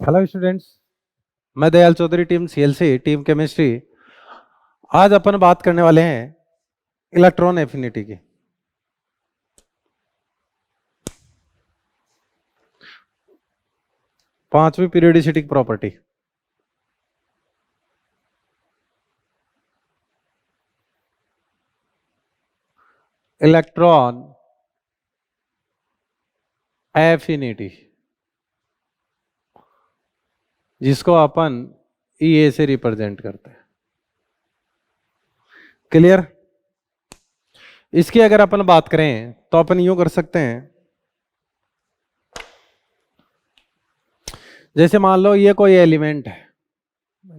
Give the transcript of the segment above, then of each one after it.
Hello students, मैं Dayal Chaudhary, team CLC, team chemistry. आज अपन बात करने वाले हैं इलेक्ट्रॉन एफिनिटी की। पांचवी पीरियोडिसिटी प्रॉपर्टी। इलेक्ट्रॉन एफिनिटी, जिसको अपन ईए से रिप्रेजेंट करते हैं। क्लियर? इसकी अगर अपन बात करें तो अपन यूं कर सकते हैं, जैसे मान लो ये कोई एलिमेंट है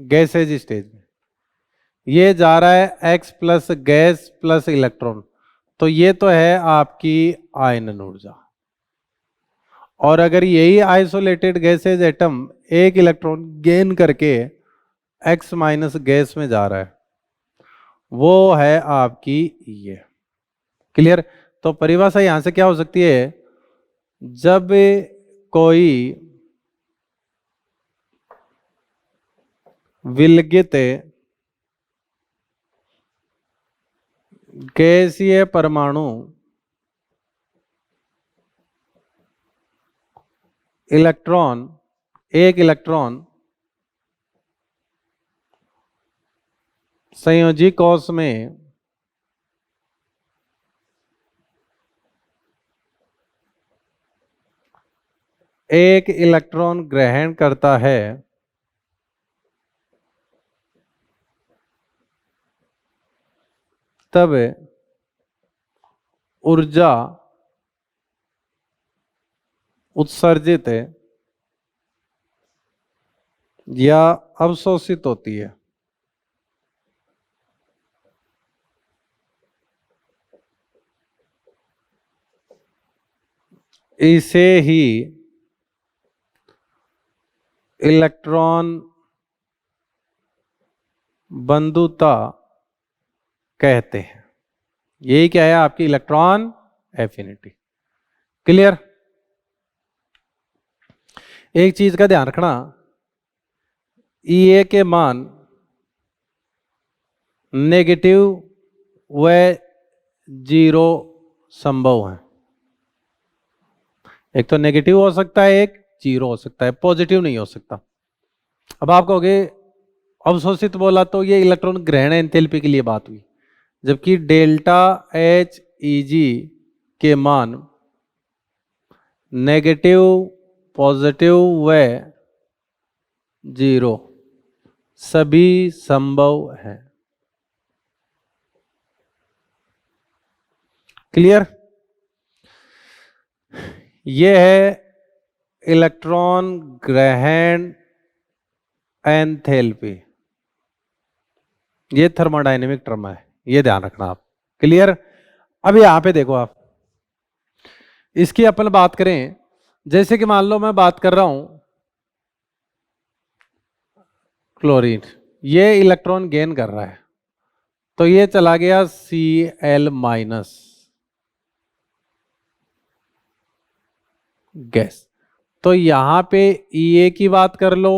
गैसेज स्टेज में, ये जा रहा है x plus gas plus electron, तो ये तो है आपकी आयनन ऊर्जा। और अगर यही आइसोलेटेड गैसेज एटम एक इलेक्ट्रॉन गेन करके एक्स माइनस गैस में जा रहा है, वो है आपकी ये। क्लियर? तो परिभाषा यहां से क्या हो सकती है, जब कोई विलगित गैसीय परमाणु एक इलेक्ट्रॉन संयोजी कोश में एक इलेक्ट्रॉन ग्रहण करता है, तब ऊर्जा उत्सर्जित या अवशोषित होती है। इसे ही इलेक्ट्रॉन बंधुता कहते हैं। यही क्या है, आपकी इलेक्ट्रॉन एफिनिटी। क्लियर? एक चीज का ध्यान रखना, ईए के मान नेगेटिव व जीरो संभव है। एक तो नेगेटिव हो सकता है, एक जीरो हो सकता है, पॉजिटिव नहीं हो सकता। अब आप कहोगे अवशोषित बोला तो ये इलेक्ट्रॉन ग्रहण एंथैल्पी के लिए बात हुई, जबकि डेल्टा एच ई जी के मान नेगेटिव, पॉजिटिव व जीरो सभी संभव है। क्लियर? यह है इलेक्ट्रॉन ग्रहण एंथैल्पी। ये थर्मोडायनेमिक टर्म है, ये ध्यान रखना आप। क्लियर? अब यहां पे देखो आप, इसकी अपन बात करें, जैसे कि मान लो मैं बात कर रहा हूं क्लोरीन, ये इलेक्ट्रॉन गेन कर रहा है, तो ये चला गया Cl माइनस गैस। तो यहां पे Ea की बात कर लो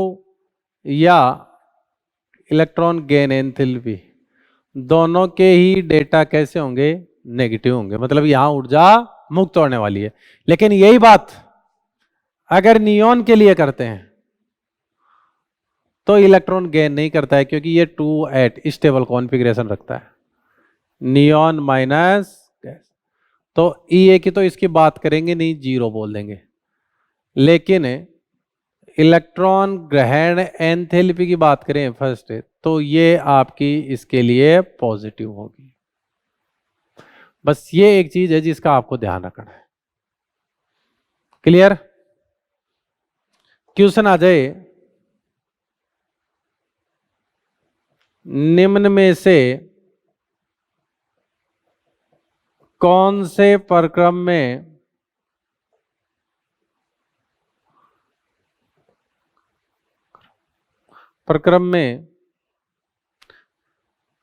या इलेक्ट्रॉन गेन एंथैल्पी, दोनों के ही डेटा कैसे होंगे, नेगेटिव होंगे। मतलब यहां ऊर्जा मुक्त होने वाली है। लेकिन यही बात अगर नियॉन के लिए करते हैं तो इलेक्ट्रॉन गेन नहीं करता है, क्योंकि ये 2 स्टेबल कॉन्फ़िगरेशन रखता है, नियॉन माइनस गैस। तो Ea की तो इसकी बात करेंगे नहीं, जीरो बोल देंगे। लेकिन इलेक्ट्रॉन ग्रहण एंथैल्पी की बात करें फर्स्ट, तो ये आपकी इसके लिए पॉजिटिव होगी। बस ये एक चीज है जिसका आपको ध्यान रखना है। क्लियर? क्वेश्चन आ जाए, निम्न में से कौन से प्रक्रम में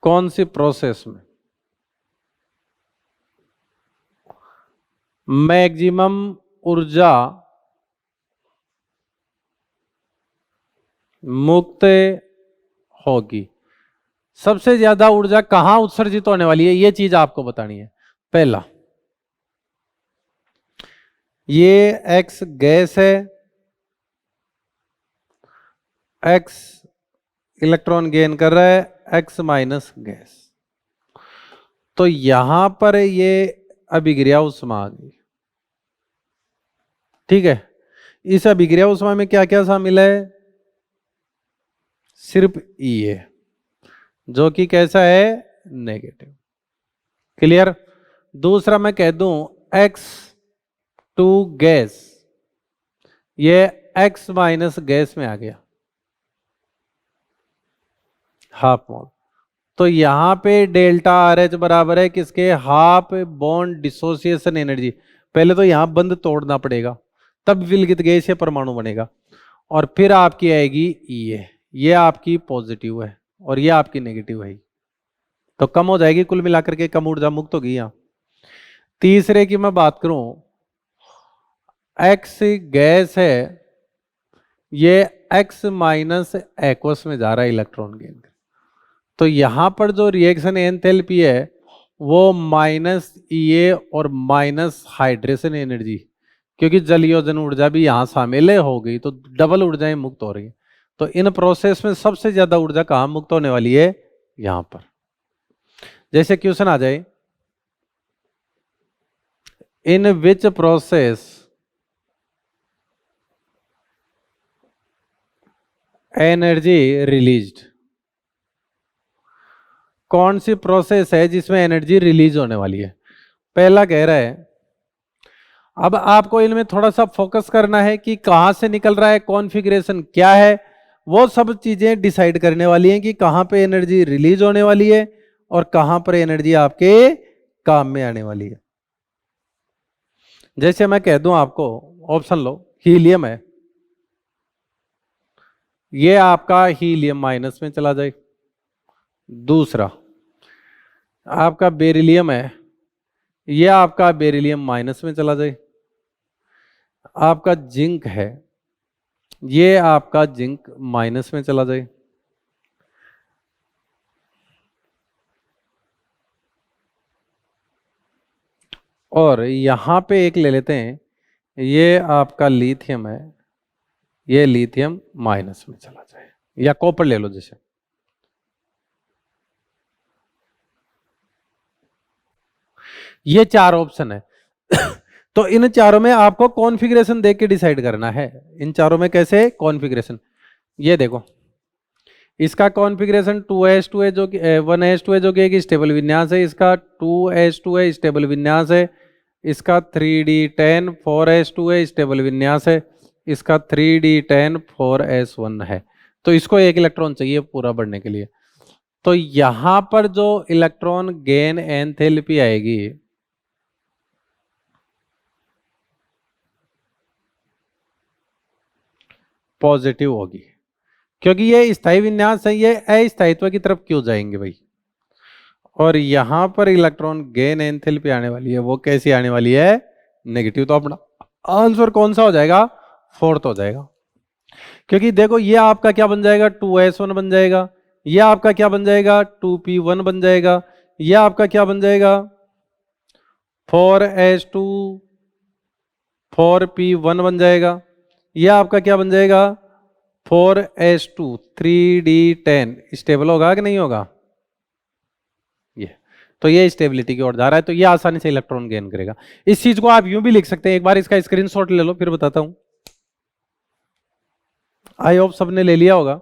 कौन सी प्रोसेस में मैक्सिमम ऊर्जा मुक्त होगी। सबसे ज्यादा ऊर्जा कहां उत्सर्जित होने वाली है, ये चीज आपको बतानी है। पहला, ये एक्स गैस है, एक्स इलेक्ट्रॉन गेन कर रहा है, एक्स माइनस गैस। तो यहां पर ये अभिक्रिया उष्मा आ गई। ठीक है, इस अभिक्रिया उष्मा में क्या क्या शामिल है? सिर्फ ई है, जो कि कैसा है? नेगेटिव। क्लियर? दूसरा मैं कह दूं एक्स टू गैस, ये एक्स माइनस गैस में आ गया, हाफ मोल। तो यहां पे डेल्टा आर एच बराबर है किसके? Half bond dissociation energy. पहले तो यहां बंद तोड़ना पड़ेगा, तब विलगित गैस या परमाणु बनेगा। और फिर आपकी आएगी ई ए, ये आपकी पॉजिटिव है और ये आपकी नेगेटिव है। तो कम हो जाएगी, कुल मिलाकर के कम ऊर्जा मुक्त होगी यहां। तीसरे की मैं बात करूं, एक्स गैस है, ये एक्स माइनस एक्वस में जा रहा है इलेक्ट्रॉन गेन। तो यहां पर जो रिएक्शन एंथैल्पी है वो माइनस ई और माइनस हाइड्रेशन एनर्जी, क्योंकि जलयोजन ऊर्जा भी यहां शामिल हो गई, तो डबल ऊर्जाएं मुक्त हो रही है। तो इन प्रोसेस में सबसे ज्यादा ऊर्जा कहां मुक्त होने वाली है? यहां पर। जैसे क्वेश्चन आ जाए, इन विच प्रोसेस एनर्जी रिलीज्ड, कौन सी प्रोसेस है जिसमें एनर्जी रिलीज होने वाली है? पहला कह रहा है, अब आपको इनमें थोड़ा सा फोकस करना है कि कहां से निकल रहा है, कॉन्फ़िगरेशन क्या है, वो सब चीजें डिसाइड करने वाली हैं कि कहां पे एनर्जी रिलीज होने वाली है और कहां पर एनर्जी आपके काम में आने वाली है। जैसे मैं कह दूं आपको, ऑप्शन लो, हीलियम है, ये आपका हीलियम माइनस में चला जाए। दूसरा आपका बेरिलियम है, ये आपका बेरिलियम माइनस में चला जाए। आपका जिंक है, ये आपका जिंक माइनस में चला जाए। और यहां पे एक ले लेते हैं, ये आपका लिथियम है, ये लिथियम माइनस में चला जाए। या कॉपर ले लो जैसे। ये चार ऑप्शन है। तो इन चारों में आपको कॉन्फ़िगरेशन देख के डिसाइड करना है। इन चारों में कैसे कॉन्फ़िगरेशन, ये देखो, इसका कॉन्फ़िगरेशन 2s2 है जो कि 1s2 है जो कि एक स्टेबल विन्यास है, इसका 2s2 है स्टेबल विन्यास है, इसका 3d10 4s2 है स्टेबल विन्यास है, इसका 3d10 4s1 है। तो इसको एक इलेक्ट्रॉन चाहिए पूरा बढ़ने के लिए। तो यहां पर जो इलेक्ट्रॉन गेन एंथैल्पी आएगी, पॉजिटिव होगी, क्योंकि ये स्थायी विन्यास है, ये अस्थायित्व की तरफ क्यों जाएंगे भाई। और यहां पर इलेक्ट्रॉन गेन एंथैल्पी आने वाली है, वो कैसी आने वाली है? नेगेटिव। तो अपना आंसर कौन सा हो जाएगा? फोर्थ हो जाएगा। क्योंकि देखो, ये आपका क्या बन जाएगा? 2s1 बन जाएगा, ये आपका क्या बन जाएगा? 2p1 बन जाएगा, ये आपका क्या बन जाएगा? 4s2 4p1 बन जाएगा, ये आपका क्या बन जाएगा? 4s2 3d10। स्टेबल होगा कि नहीं होगा? ये तो ये स्टेबिलिटी की ओर जा रहा है, तो ये आसानी से इलेक्ट्रॉन गेन करेगा। इस चीज को आप यूं भी लिख सकते हैं, एक बार इसका स्क्रीनशॉट ले लो फिर बताता हूं। आई होप सबने ले लिया होगा।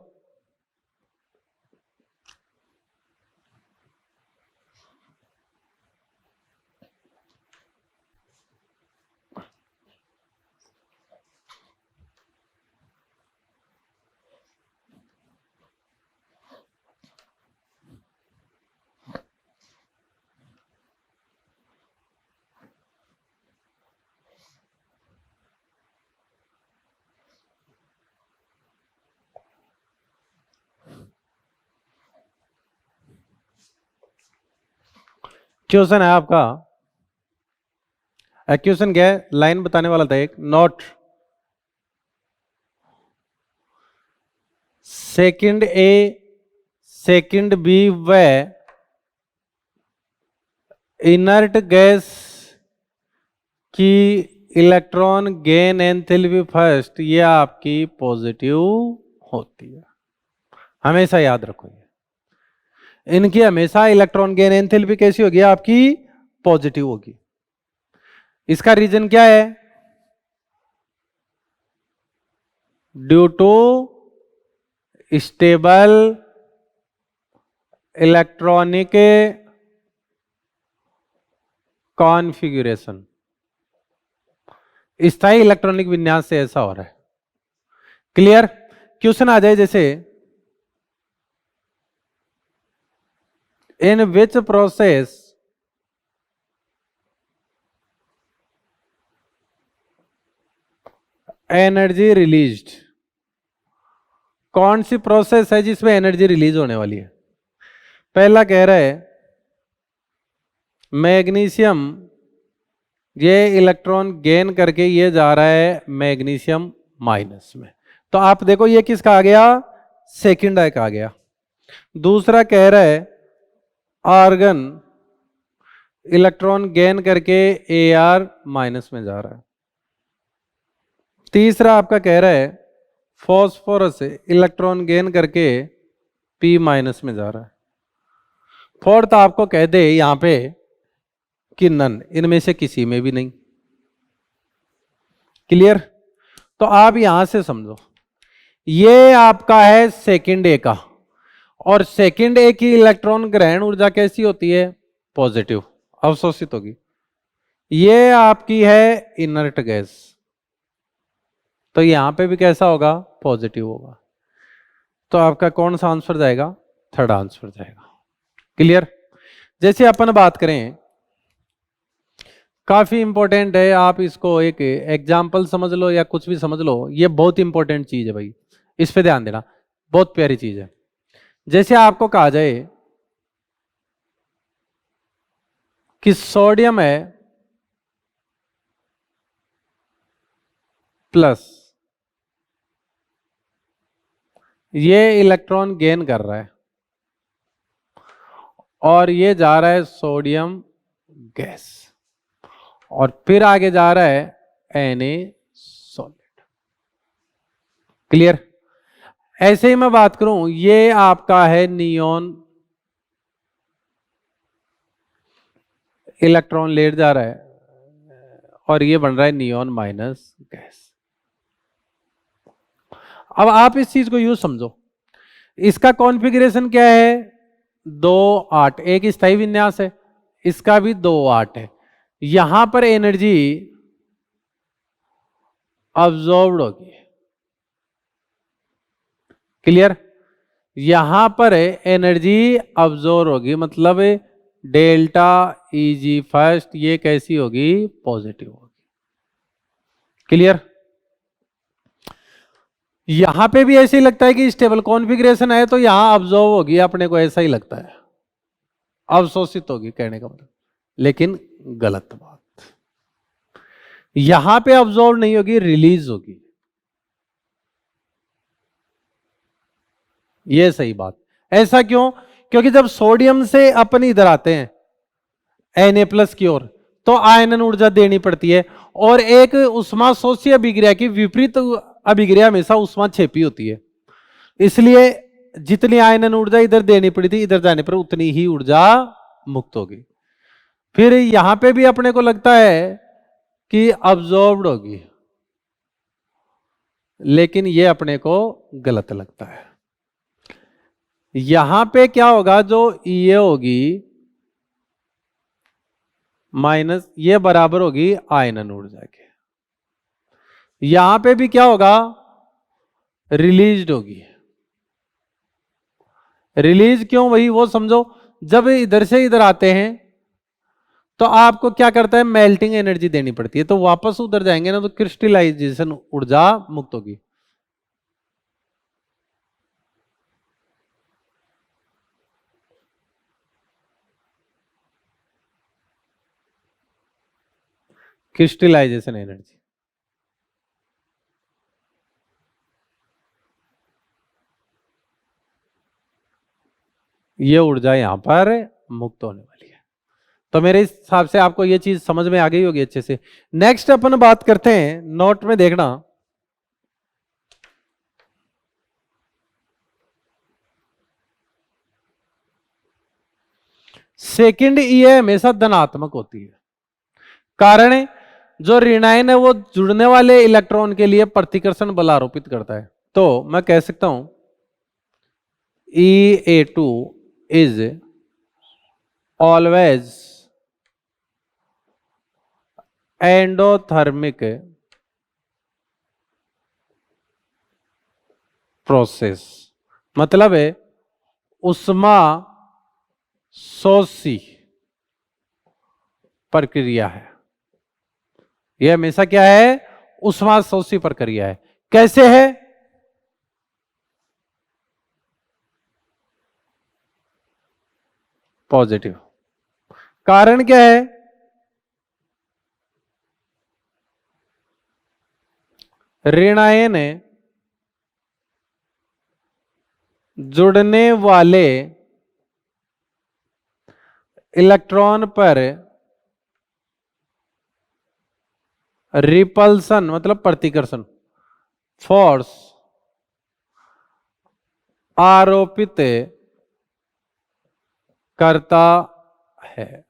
क्वेश्चन है आपका, क्वेश्चन क्या है? लाइन बताने वाला था एक, not second a second b व इनर्ट गैस की इलेक्ट्रॉन गेन एंथैल्पी फर्स्ट, ये आपकी पॉजिटिव होती है। हमेशा याद रखो, इनकी हमेशा इलेक्ट्रॉन गेन एंथैल्पी कैसी होगी? आपकी पॉजिटिव होगी। इसका रीजन क्या है? Due to stable electronic configuration, स्थायी इलेक्ट्रॉनिक विन्यास से ऐसा हो रहा है। क्लियर? क्वेश्चन आ जाए जैसे इन विच प्रोसेस एनर्जी रिलीज्ड, कौन सी प्रोसेस है जिसमें एनर्जी रिलीज होने वाली है? पहला कह रहा है मैग्नीशियम, ये इलेक्ट्रॉन गेन करके ये जा रहा है मैग्नीशियम माइनस में, तो आप देखो ये किसका आ गया? सेकंड एक आ गया। दूसरा कह रहा है आर्गन इलेक्ट्रॉन गेन करके Ar माइनस में जा रहा है। तीसरा आपका कह रहा है फॉस्फोरस इलेक्ट्रॉन गेन करके P माइनस में जा रहा है। फोर्थ आपको कह दे यहां पे कि नन, इनमें से किसी में भी नहीं। क्लियर? तो आप यहां से समझो ये आपका है सेकंड ए का, और सेकंड ए की इलेक्ट्रॉन ग्रहण ऊर्जा कैसी होती है? पॉजिटिव, अवशोषित होगी। ये आपकी है इनर्ट गैस, तो यहां पे भी कैसा होगा? पॉजिटिव होगा। तो आपका कौन सा आंसर जाएगा? थर्ड आंसर जाएगा। क्लियर? जैसे अपन बात करें, काफी इंपॉर्टेंट है, आप इसको एक एग्जाम्पल समझ लो या कुछ भी समझ लो, ये बहुत इंपॉर्टेंट चीज है भाई, इस पे ध्यान देना, बहुत प्यारी चीज है। जैसे आपको कहा जाए कि सोडियम है प्लस, ये इलेक्ट्रॉन गेन कर रहा है और ये जा रहा है सोडियम गैस, और फिर आगे जा रहा है Na सॉलिड। क्लियर? ऐसे ही मैं बात करूं, ये आपका है नियॉन, इलेक्ट्रॉन लेट जा रहा है और ये बन रहा है नियॉन माइनस गैस। अब आप इस चीज को यूज समझो, इसका कॉन्फ़िगरेशन क्या है? 2 8, एक स्थायी विन्यास है, इसका भी 2 8 है। यहां पर एनर्जी अब्जॉर्ब्ड होगी। क्लियर? यहां पर एनर्जी अब्जॉर्ब होगी, मतलब डेल्टा Eg फर्स्ट, ये कैसी होगी? पॉजिटिव होगी। क्लियर? यहां पे भी ऐसे ही लगता है कि स्टेबल कॉन्फ़िगरेशन है तो यहां अब्जॉर्ब होगी, अपने को ऐसा ही लगता है, अवशोषित होगी कहने का मतलब, लेकिन गलत बात। यहां पे अब्जॉर्ब नहीं होगी, रिलीज होगी, ये सही बात। ऐसा क्यों? क्योंकि जब सोडियम से अपन इधर आते हैं Na+ की ओर, तो आयनन ऊर्जा देनी पड़ती है, और एक उष्मा शोषी अभिक्रिया की विपरीत अभिक्रिया हमेशा उष्मा छेपी होती है, इसलिए जितनी आयनन ऊर्जा इधर देनी पड़ी थी, इधर जाने पर उतनी ही ऊर्जा मुक्त होगी। फिर यहां पे भी अपने को लगता है कि अब्जॉर्ब्ड होगी, लेकिन ये अपने को गलत लगता है। यहां पे क्या होगा? जो ये होगी माइनस, ये बराबर होगी आयनन ऊर्जा के। यहां पे भी क्या होगा? रिलीज्ड होगी। रिलीज क्यों? वही वो समझो, जब इधर से इधर आते हैं तो आपको क्या करता है? मेल्टिंग एनर्जी देनी पड़ती है, तो वापस उधर जाएंगे ना तो क्रिस्टलाइजेशन ऊर्जा मुक्त होगी। Crystallisation energy. ये ऊर्जा यहां पर मुक्त होने वाली है। तो मेरे हिसाब से आपको ये चीज समझ में आ गई होगी अच्छे से। नेक्स्ट अपन बात करते हैं, नोट में देखना, सेकंड ई हमेशा धनात्मक होती है। कारण है जो ऋणायन है वो जुड़ने वाले इलेक्ट्रॉन के लिए प्रतिकर्षण बल आरोपित करता है। तो मैं कह सकता हूं E(A2) is always endothermic process, मतलब है उष्मा शोषी प्रक्रिया है। यह हमेशा क्या है? उष्मा शोषी प्रक्रिया है। कैसे है? पॉजिटिव। कारण क्या है? ऋणायन जुड़ने वाले इलेक्ट्रॉन पर रिपल्सन मतलब प्रतिकर्षण फोर्स आरोपित करता है।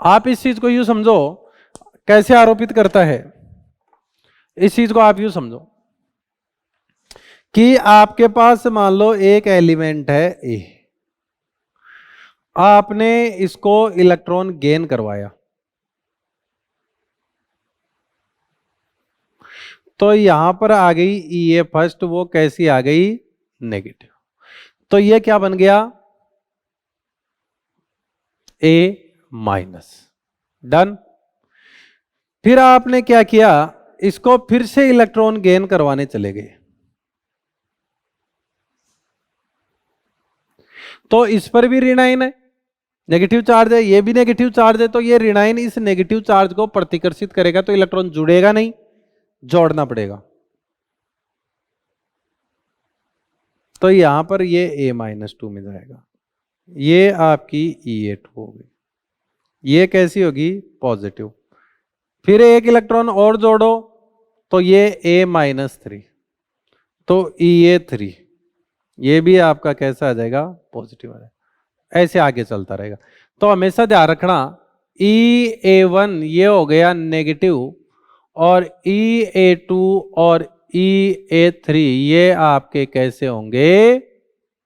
आप इस चीज को यूं समझो, कैसे आरोपित करता है, इस चीज को आप यूं समझो कि आपके पास मान लो एक एलिमेंट है ए, आपने इसको इलेक्ट्रॉन गेन करवाया, तो यहां पर आ गई ई फर्स्ट, वो कैसी आ गई? नेगेटिव। तो ये क्या बन गया? A-। डन। फिर आपने क्या किया? इसको फिर से इलेक्ट्रॉन गेन करवाने चले गए, तो इस पर भी ऋणायन है, नेगेटिव चार्ज है, ये भी नेगेटिव चार्ज है, तो ये ऋणायन इस नेगेटिव चार्ज को प्रतिकर्षित करेगा, तो इलेक्ट्रॉन जुड़ेगा नहीं, जोड़ना पड़ेगा। तो यहां पर ये A-2 में जाएगा, ये आपकी E(A2) होगी, ये कैसी होगी? पॉजिटिव। फिर एक इलेक्ट्रॉन और जोड़ो तो ये A-3, तो E(A3), ये भी आपका कैसा आ जाएगा? पॉजिटिव आ जाएगा। ऐसे आगे चलता रहेगा। तो हमेशा ध्यान रखना, E(A1) ये हो गया नेगेटिव, और E(A2) और E(A3) ये आपके कैसे होंगे?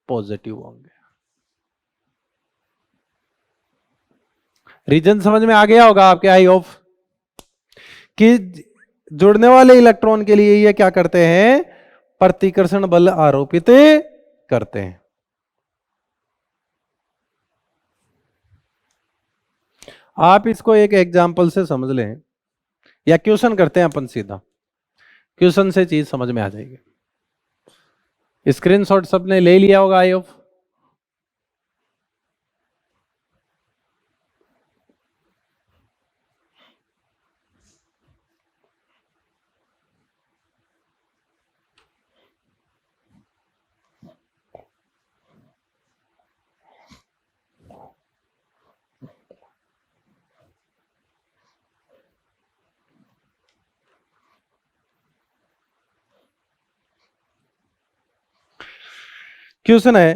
पॉजिटिव होंगे। रीजन समझ में आ गया होगा आपके, आई होप, कि जुड़ने वाले इलेक्ट्रॉन के लिए ये क्या करते हैं? प्रतिकर्षण बल आरोपित करते हैं। आप इसको एक एग्जाम्पल से समझ लें, या क्वेश्चन करते हैं अपन सीधा, क्वेश्चन से चीज समझ में आ जाएगी। स्क्रीनशॉट सबने ले लिया होगा, आई होप। क्वेश्चन है,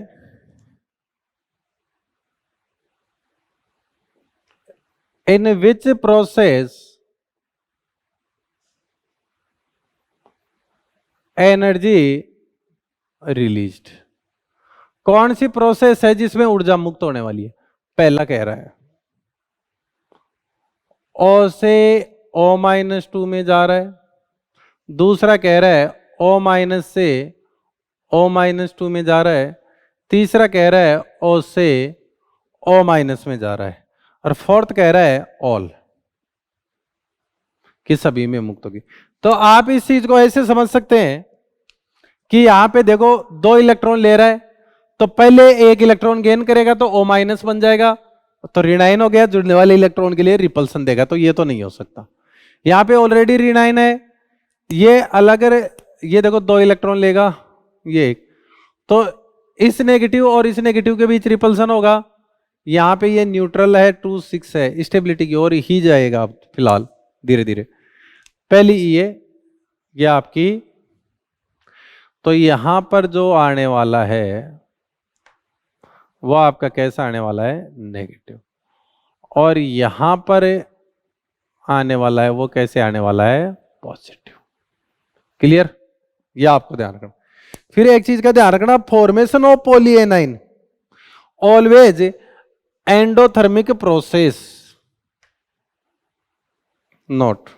in which process energy released, कौन सी प्रोसेस है जिसमें ऊर्जा मुक्त होने वाली है? पहला कह रहा है O से O-2 में जा रहा है, दूसरा कह रहा है O- से O-2 में जा रहा है, तीसरा कह रहा है O से O- में जा रहा है, और फोर्थ कह रहा है ऑल, कि सभी में मुक्त होगी। तो आप इस चीज को ऐसे समझ सकते हैं कि यहां पे देखो दो इलेक्ट्रॉन ले रहा है, तो पहले एक इलेक्ट्रॉन गेन करेगा तो O- बन जाएगा, तो ऋणायन हो गया, जुड़ने वाले इलेक्ट्रॉन के लिए रिपल्सन देगा, तो ये तो नहीं हो सकता। यहां पे ऑलरेडी ऋणायन है, ये अलग, ये देखो दो इलेक्ट्रॉन लेगा, ये एक, तो इस नेगेटिव और इस नेगेटिव के बीच रिपल्सन होगा, यहां पे ये न्यूट्रल है 2 6 है, स्टेबिलिटी की ओर ही जाएगा अब फिलहाल धीरे धीरे। पहली ये आपकी, तो यहां पर जो आने वाला है वो आपका कैसा आने वाला है, नेगेटिव, और यहां पर आने वाला है वो कैसे आने वाला है, पॉजिटिव। क्लियर? ये आपको ध्यान रखना। फिर एक चीज का ध्यान रखना, formation of polyanion always endothermic process, note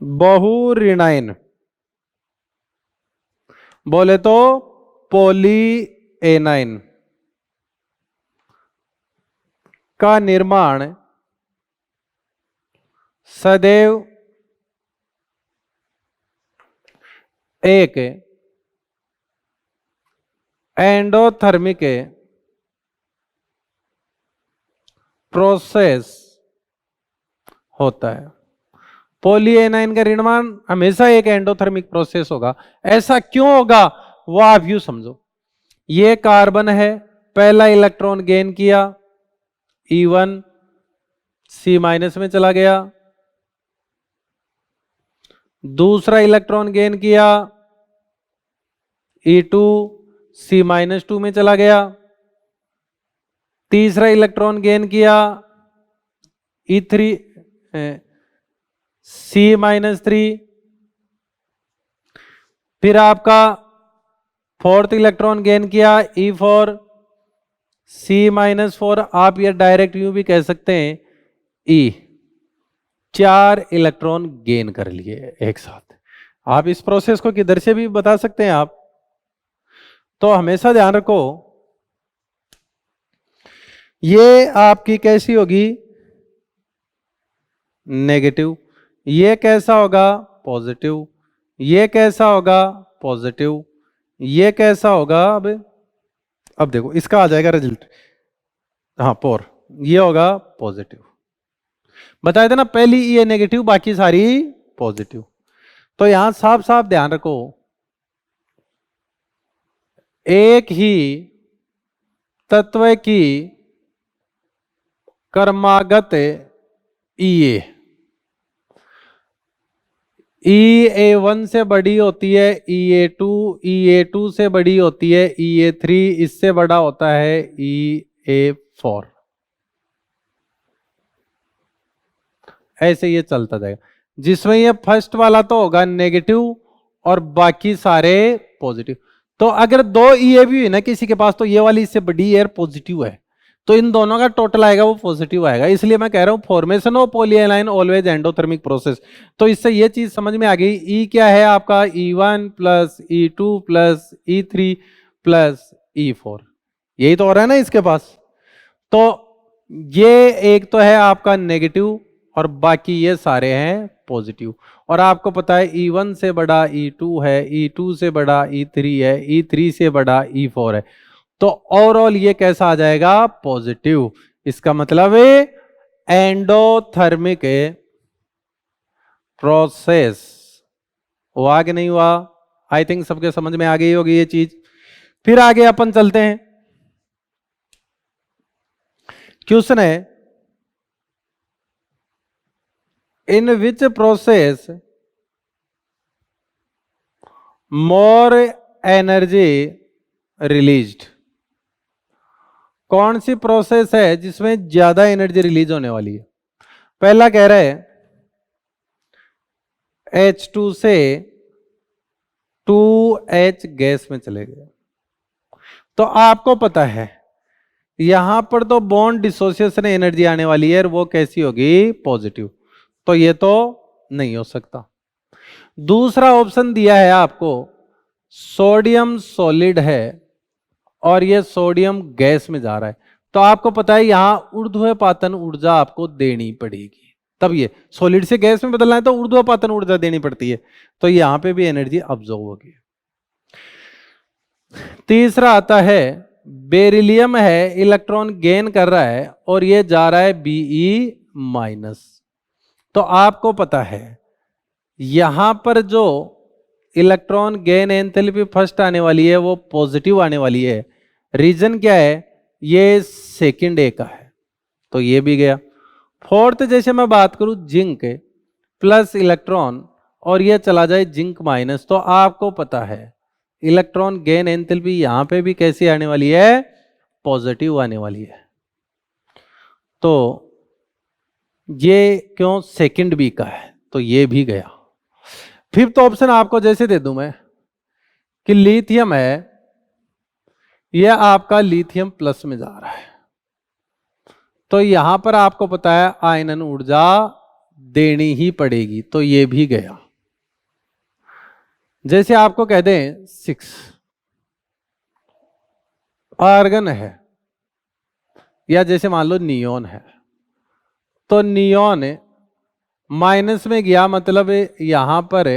बहुऋणायन, बोले तो पॉलीएनाइन का निर्माण सदैव एक एंडोथर्मिक प्रोसेस होता है। पॉलीएनाइन का निर्माण हमेशा एक एंडोथर्मिक प्रोसेस होगा। ऐसा क्यों होगा वो आप यूं समझो, ये कार्बन है, पहला इलेक्ट्रॉन गेन किया, E1 C- में चला गया, दूसरा इलेक्ट्रॉन गेन किया, E2 C-2 में चला गया, तीसरा इलेक्ट्रॉन गेन किया, E3 C-3, फिर आपका फोर्थ इलेक्ट्रॉन गेन किया, E4 C-4, आप ये डायरेक्ट यूं भी कह सकते हैं E, 4 इलेक्ट्रॉन गेन कर लिए एक साथ। आप इस प्रोसेस को किधर से भी बता सकते हैं आप। तो हमेशा ध्यान रखो, ये आपकी कैसी होगी, नेगेटिव, ये कैसा होगा, पॉजिटिव, ये कैसा होगा, पॉजिटिव, ये कैसा होगा। अब देखो इसका आ जाएगा रिजल्ट, हाँ पोर, ये होगा पॉजिटिव। बताया था ना, पहली ये नेगेटिव, बाकी सारी पॉजिटिव। तो यहां साफ साफ ध्यान रखो, एक ही तत्व की क्रमागत EA1 से बड़ी होती है EA2 से बड़ी होती है EA3, इससे बड़ा होता है EA4। ऐसे ये चलता जाएगा, जिसमें ये फर्स्ट वाला तो होगा नेगेटिव और बाकी सारे पॉजिटिव। तो अगर 2 EA भी हुई ना किसी के पास, तो ये वाली इससे बड़ी एयर पॉजिटिव है, तो इन दोनों का टोटल आएगा वो पॉजिटिव आएगा। इसलिए मैं कह रहा हूं formation of polyanion always endothermic process. तो इससे ये चीज समझ में आ गई, E क्या है आपका, E1 plus E2 plus E3 plus E4, यही तो हो रहा है ना इसके पास। तो ये एक तो है आपका नेगेटिव और बाकी ये सारे हैं पॉजिटिव। और आपको पता है E1 से बड़ा E2 है, E2 से बड़ा E3 है, E3 से बड़ा E4 है। तो ओवरऑल ये कैसा आ जाएगा, पॉजिटिव। इसका मतलब है एंडोथर्मिक प्रोसेस। हुआ कि नहीं हुआ? आई थिंक सबके समझ में आ गई होगी ये चीज। फिर आगे अपन चलते हैं। क्वेश्चन है, in which process more energy released, कौन सी प्रोसेस है जिसमें ज्यादा एनर्जी रिलीज होने वाली है? पहला कह रहा है H2 से 2H गैस में चले गए। तो आपको पता है यहां पर तो बॉन्ड डिसोसिएशन एनर्जी आने वाली है, वो कैसी होगी, पॉजिटिव। तो ये तो नहीं हो सकता। दूसरा ऑप्शन दिया है आपको, सोडियम सॉलिड है और ये सोडियम गैस में जा रहा है। तो आपको पता है यहां ऊर्ध्वपातन ऊर्जा आपको देनी पड़ेगी, तब ये सॉलिड से गैस में बदलना है तो ऊर्ध्वपातन ऊर्जा देनी पड़ती है। तो यहां पे भी एनर्जी ऑब्जॉर्व होगी। तीसरा आता है, बेरिलियम है, इलेक्ट्रॉन गेन कर रहा है और ये जा रहा है Be-। तो आपको पता है यहां पर जो इलेक्ट्रॉन गेन एंथैल्पी फर्स्ट आने वाली है वो पॉजिटिव आने वाली है। रीजन क्या है, ये सेकंड ए का है, तो ये भी गया। फोर्थ जैसे मैं बात करूं जिंक प्लस इलेक्ट्रॉन और ये चला जाए जिंक माइनस, तो आपको पता है इलेक्ट्रॉन गेन एंथैल्पी यहां पे भी कैसी आने वाली है, पॉजिटिव आने वाली है। तो ये क्यों सेकंड बी का है, तो ये भी गया। फिफ्थ ऑप्शन आपको जैसे दे दूं मैं कि लिथियम है, यह आपका लिथियम प्लस में जा रहा है, तो यहां पर आपको पता है आयनन ऊर्जा देनी ही पड़ेगी, तो ये भी गया। जैसे आपको कह दें 6 आर्गन है, या जैसे मान लो नियोन है, तो नियोन माइनस में गया, मतलब यहां पर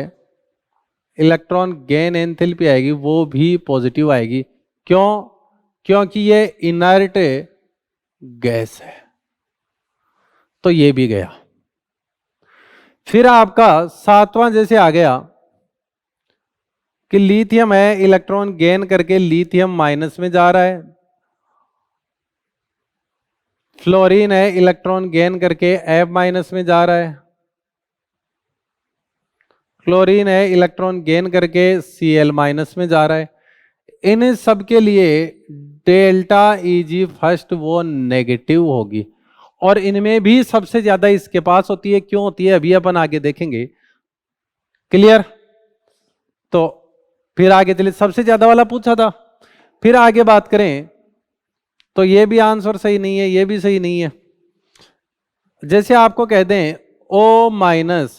इलेक्ट्रॉन गेन एंथैल्पी आएगी वो भी पॉजिटिव आएगी। क्यों, क्योंकि ये इनर्ट गैस है, तो ये भी गया। फिर आपका सातवां जैसे आ गया कि लिथियम है, इलेक्ट्रॉन गेन करके लिथियम माइनस में जा रहा है। फ्लोरीन है, इलेक्ट्रॉन गेन करके एफ माइनस में जा रहा है। क्लोरीन है, इलेक्ट्रॉन गेन करके Cl माइनस में जा रहा है। इन सब के लिए डेल्टा Eg फर्स्ट वो नेगेटिव होगी, और इनमें भी सबसे ज्यादा इसके पास होती है। क्यों होती है अभी अपन आगे देखेंगे। क्लियर, तो फिर आगे चलिए, सबसे ज्यादा वाला पूछा था। फिर आगे बात करें तो ये भी आंसर सही नहीं है, ये भी सही नहीं है। जैसे आपको कह दें O minus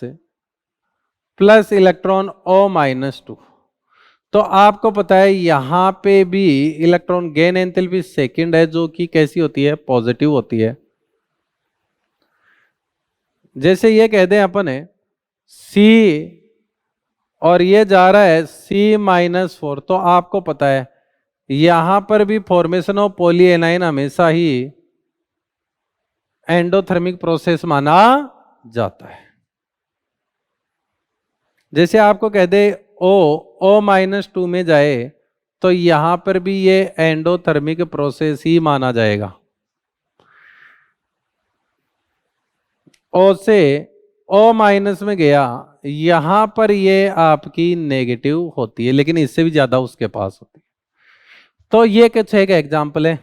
plus electron O minus 2, तो आपको पता है यहां पे भी इलेक्ट्रॉन गेन एंथैल्पी सेकंड है, जो कि कैसी होती है, पॉजिटिव होती है। जैसे ये कह दें अपन है C और ये जा रहा है C-4, तो आपको पता है यहां पर भी फॉर्मेशन ऑफ पॉलीएनाइन हमेशा ही एंडोथर्मिक प्रोसेस माना जाता है। जैसे आपको कह दे O-2 में जाए, तो यहां पर भी ये एंडोथर्मिक प्रोसेस ही माना जाएगा। O से O- में गया, यहां पर ये आपकी नेगेटिव होती है, लेकिन इससे भी ज्यादा उसके पास होती है। तो ये कुछ एक एग्जाम्पल है,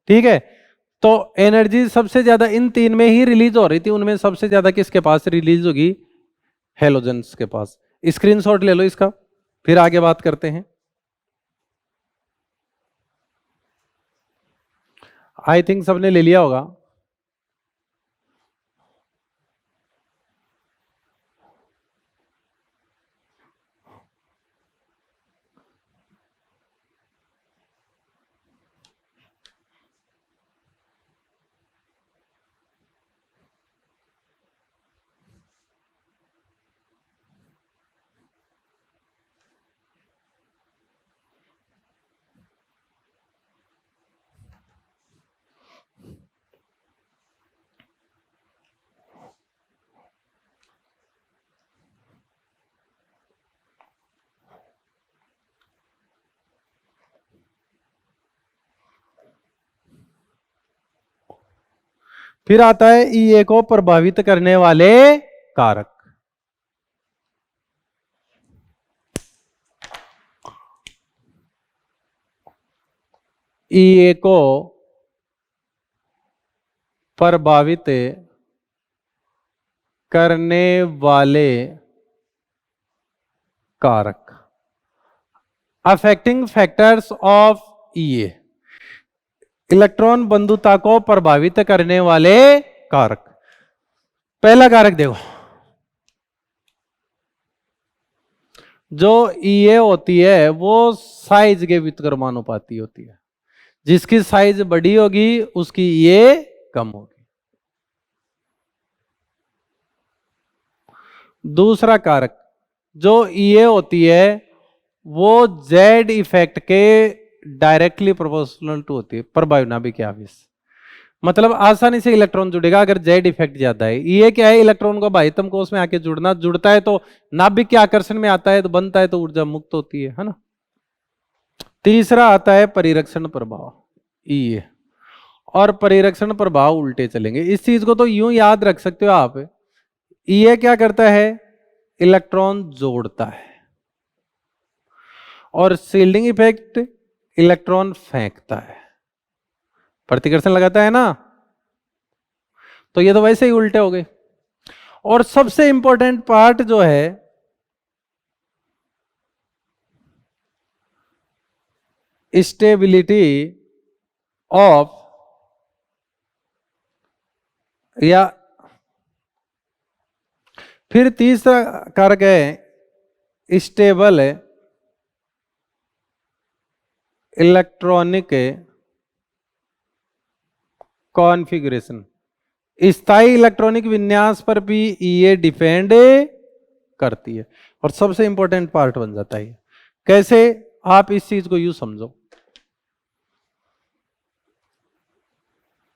ठीक है। तो एनर्जी सबसे ज्यादा इन तीन में ही रिलीज हो रही थी, उनमें सबसे ज्यादा किसके पास रिलीज होगी, हेलोजेंस के पास। स्क्रीनशॉट ले लो इसका, फिर आगे बात करते हैं। आई थिंक सबने ले लिया होगा। फिर आता है ईए को प्रभावित करने वाले कारक। ईए को प्रभावित करने वाले कारक, affecting factors of EA, electron बंधुता को प्रभावित करने वाले कारक। पहला कारक देखो, जो ईए होती है वो साइज के व्युत्क्रमानुपाती होती है, जिसकी साइज बड़ी होगी उसकी ईए कम होगी। दूसरा कारक, जो ईए होती है वो जेड इफेक्ट के डायरेक्टली प्रोपोर्शनल टू होती है, परबायोनामिक आवेश। मतलब आसानी से इलेक्ट्रॉन जुड़ेगा अगर जेड इफेक्ट ज्यादा है। ये क्या है, इलेक्ट्रॉन को बाह्यतम कोष में आके जुड़ता है तो नाभिक के आकर्षण में आता है तो बनता है तो ऊर्जा मुक्त होती है ना। तीसरा आता है परिरक्षण प्रभाव ई, और परिरक्षण प्रभाव उल्टे चलेंगे। इस चीज को तो यूं याद रख सकते हो आप, ये क्या करता है, इलेक्ट्रॉन जोड़ता है, और शील्डिंग इफेक्ट इलेक्ट्रॉन फेंकता है, प्रतिकर्षण लगाता है ना। तो ये तो वैसे ही उल्टे हो गए। और सबसे इंपॉर्टेंट पार्ट जो है स्टेबिलिटी ऑफ, या फिर तीसरा कारक है स्टेबल इलेक्ट्रॉनिक कॉन्फ़िगरेशन। स्थायी इलेक्ट्रॉनिक विन्यास पर भी ये डिपेंड करती है, और सबसे इंपॉर्टेंट पार्ट बन जाता है। कैसे, आप इस चीज को यूं समझो,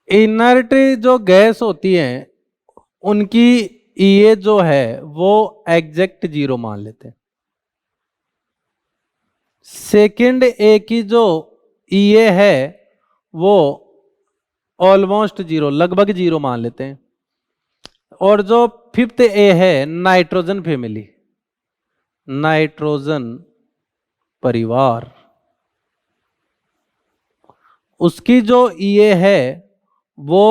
इनर्ट जो गैस होती है उनकी ये जो है वो एग्जैक्ट 0 मान लेते हैं। सेकंड ए की जो ये है वो ऑलमोस्ट 0, लगभग 0 मान लेते हैं। और जो फिफ्थ ए है नाइट्रोजन फैमिली, नाइट्रोजन परिवार, उसकी जो ये है वो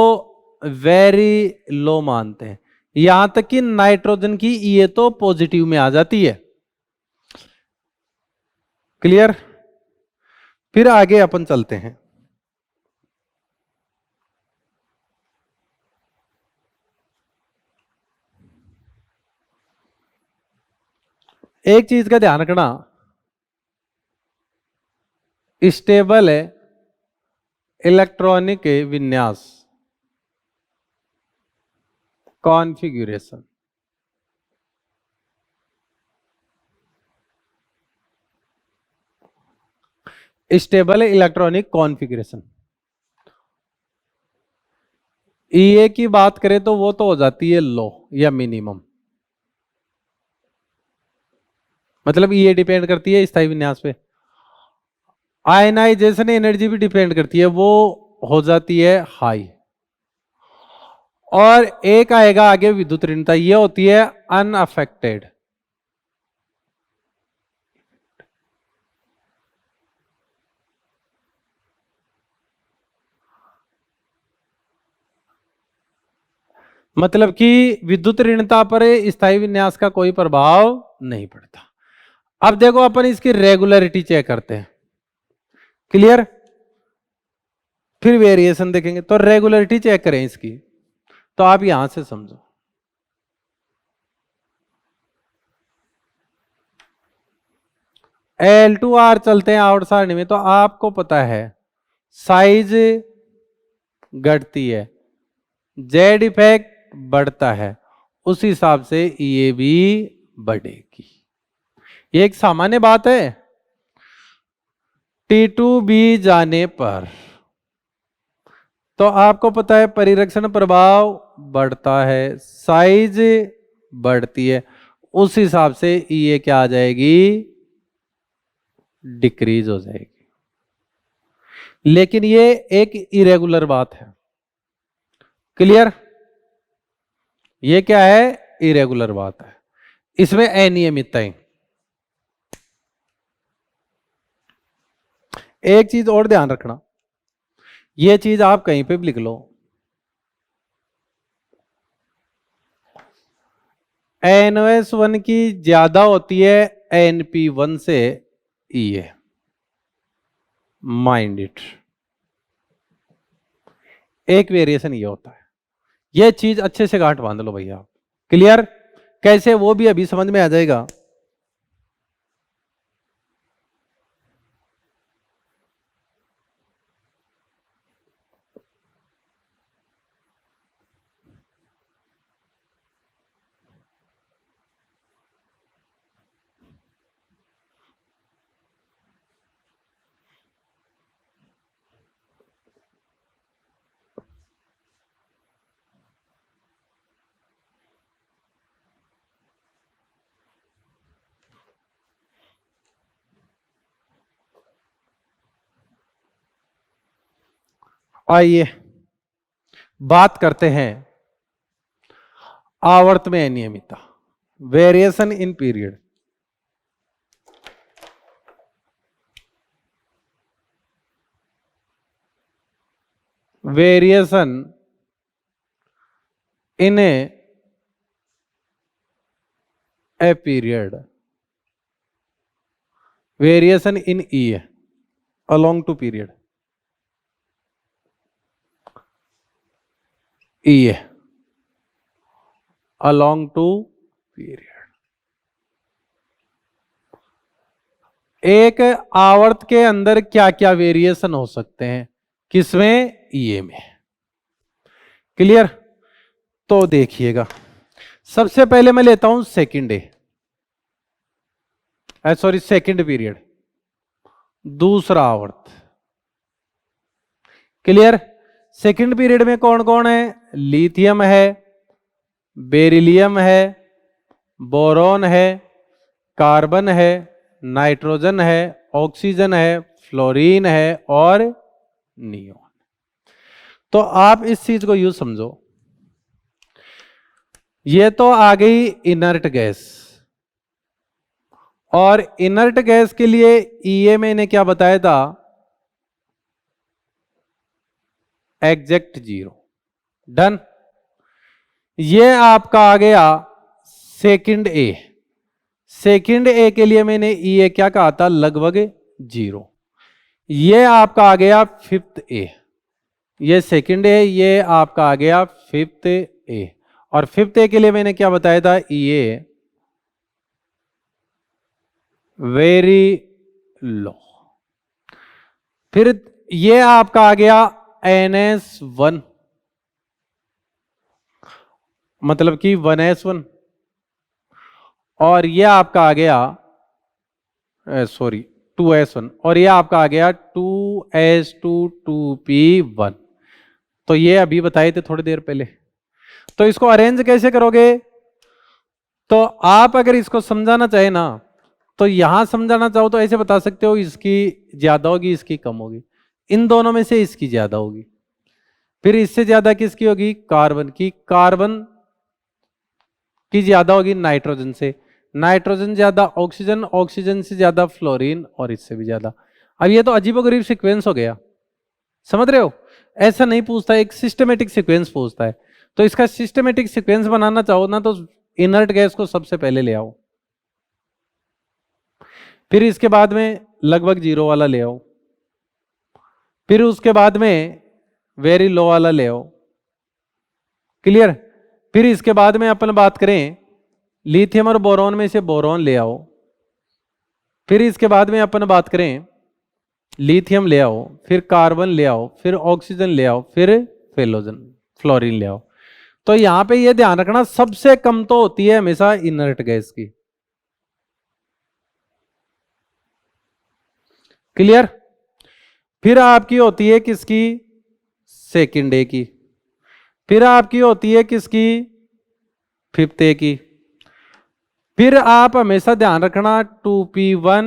वेरी लो मानते हैं। यहां तक कि नाइट्रोजन की ये तो पॉजिटिव में आ जाती है। क्लियर। फिर आगे अपन चलते हैं। एक चीज का ध्यान रखना, स्टेबल है इलेक्ट्रॉनिक विन्यास कॉन्फ़िगरेशन, स्टेबल इलेक्ट्रॉनिक कॉन्फ़िगरेशन ईए की बात करें तो वो तो हो जाती है लो या मिनिमम। मतलब ये डिपेंड करती है स्थायी विन्यास पे। आयनाइजेशन एनर्जी भी डिपेंड करती है, वो हो जाती है हाई। और एक आएगा आगे विद्युत ऋणता, ये होती है अनअफेक्टेड। मतलब कि विद्युत ऋणता पर स्थायी विन्यास का कोई प्रभाव नहीं पड़ता। अब देखो अपन इसकी रेगुलरिटी चेक करते हैं। क्लियर। फिर वेरिएशन देखेंगे, तो रेगुलरिटी चेक करें इसकी, तो आप यहां से समझो। L2R चलते हैं आउट सारणी में, तो आपको पता है साइज घटती है, जेड इफेक्ट बढ़ता है, उस हिसाब से ये भी बढ़ेगी। ये एक सामान्य बात है। T2B जाने पर तो आपको पता है परिरक्षण प्रभाव बढ़ता है, साइज बढ़ती है, उस हिसाब से ये क्या आ जाएगी, डिक्रीज हो जाएगी। लेकिन ये एक इरेगुलर बात है। क्लियर। ये क्या है, इरेगुलर बात है, इसमें अनियमितताएं। एक चीज और ध्यान रखना, ये चीज आप कहीं पे भी लिख लो, NOS1 की ज्यादा होती है NP1 से, ये माइंड इट। एक वेरिएशन ये होता है, ये चीज अच्छे से गांठ बांध लो भैया। क्लियर। कैसे, वो भी अभी समझ में आ जाएगा। आइए बात करते हैं आवर्त में अनियमितता, variation in period. Variation in a period, variation in E along to period, E along to period. एक आवर्त के अंदर क्या क्या वेरिएशन हो सकते हैं, किसमें, ई में। क्लियर? तो देखिएगा, सबसे पहले मैं लेता हूं सेकंड सेकंड पीरियड, दूसरा आवर्त। क्लियर? सेकंड पीरियड में कौन कौन है? लिथियम है, बेरिलियम है, बोरॉन है, कार्बन है, नाइट्रोजन है, ऑक्सीजन है, फ्लोरीन है और नियोन। तो आप इस चीज को यूं समझो, ये तो आ गई इनर्ट गैस, और इनर्ट गैस के लिए ईए मैंने क्या बताया था, एग्जैक्ट 0। डन। ये आपका आ गया सेकंड ए। सेकंड ए के लिए मैंने ईए क्या कहा था, लगभग 0। ये आपका आ गया फिफ्थ ए, ये सेकंड ए, ये आपका आ गया फिफ्थ ए, और फिफ्थ ए के लिए मैंने क्या बताया था, ईए वेरी लो। फिर ये आपका आ गया NS1, मतलब कि 1S1, और ये आपका आ गया 2S1, और ये आपका आ गया 2S2 2P1। तो ये अभी बताए थे थोड़ी देर पहले। तो इसको अरेंज कैसे करोगे? तो आप अगर इसको समझाना चाहे ना, तो यहां समझाना चाहो तो ऐसे बता सकते हो, इसकी ज्यादा होगी, इसकी कम होगी, इन दोनों में से इसकी ज्यादा होगी। फिर इससे ज्यादा किसकी होगी? कार्बन की। कार्बन की ज्यादा होगी नाइट्रोजन से, नाइट्रोजन ज्यादा ऑक्सीजन, ऑक्सीजन से ज्यादा फ्लोरीन, और इससे भी ज्यादा। अब ये तो अजीबोगरीब सीक्वेंस हो गया, समझ रहे हो? ऐसा नहीं पूछता, एक सिस्टमेटिक सीक्वेंस पूछता है। तो इसका सिस्टमेटिक सीक्वेंस बनाना चाहो ना, तो इनर्ट गैस को सबसे पहले ले आओ, फिर इसके बाद में लगभग 0 वाला ले आओ, फिर उसके बाद में वेरी लो वाला ले आओ। क्लियर? फिर इसके बाद में अपन बात करें लिथियम और बोरॉन में से बोरॉन ले आओ, फिर इसके बाद में अपन बात करें लिथियम ले आओ, फिर कार्बन ले आओ, फिर ऑक्सीजन ले आओ, फिर फ्लोरीन ले आओ। तो यहां पे ये ध्यान रखना, सबसे कम तो होती है हमेशा इनर्ट गैस की। क्लियर? फिर आपकी होती है किसकी? सेकंड ए की। फिर आपकी होती है किसकी? फिफ्थ ए की। फिर आप हमेशा ध्यान रखना 2P1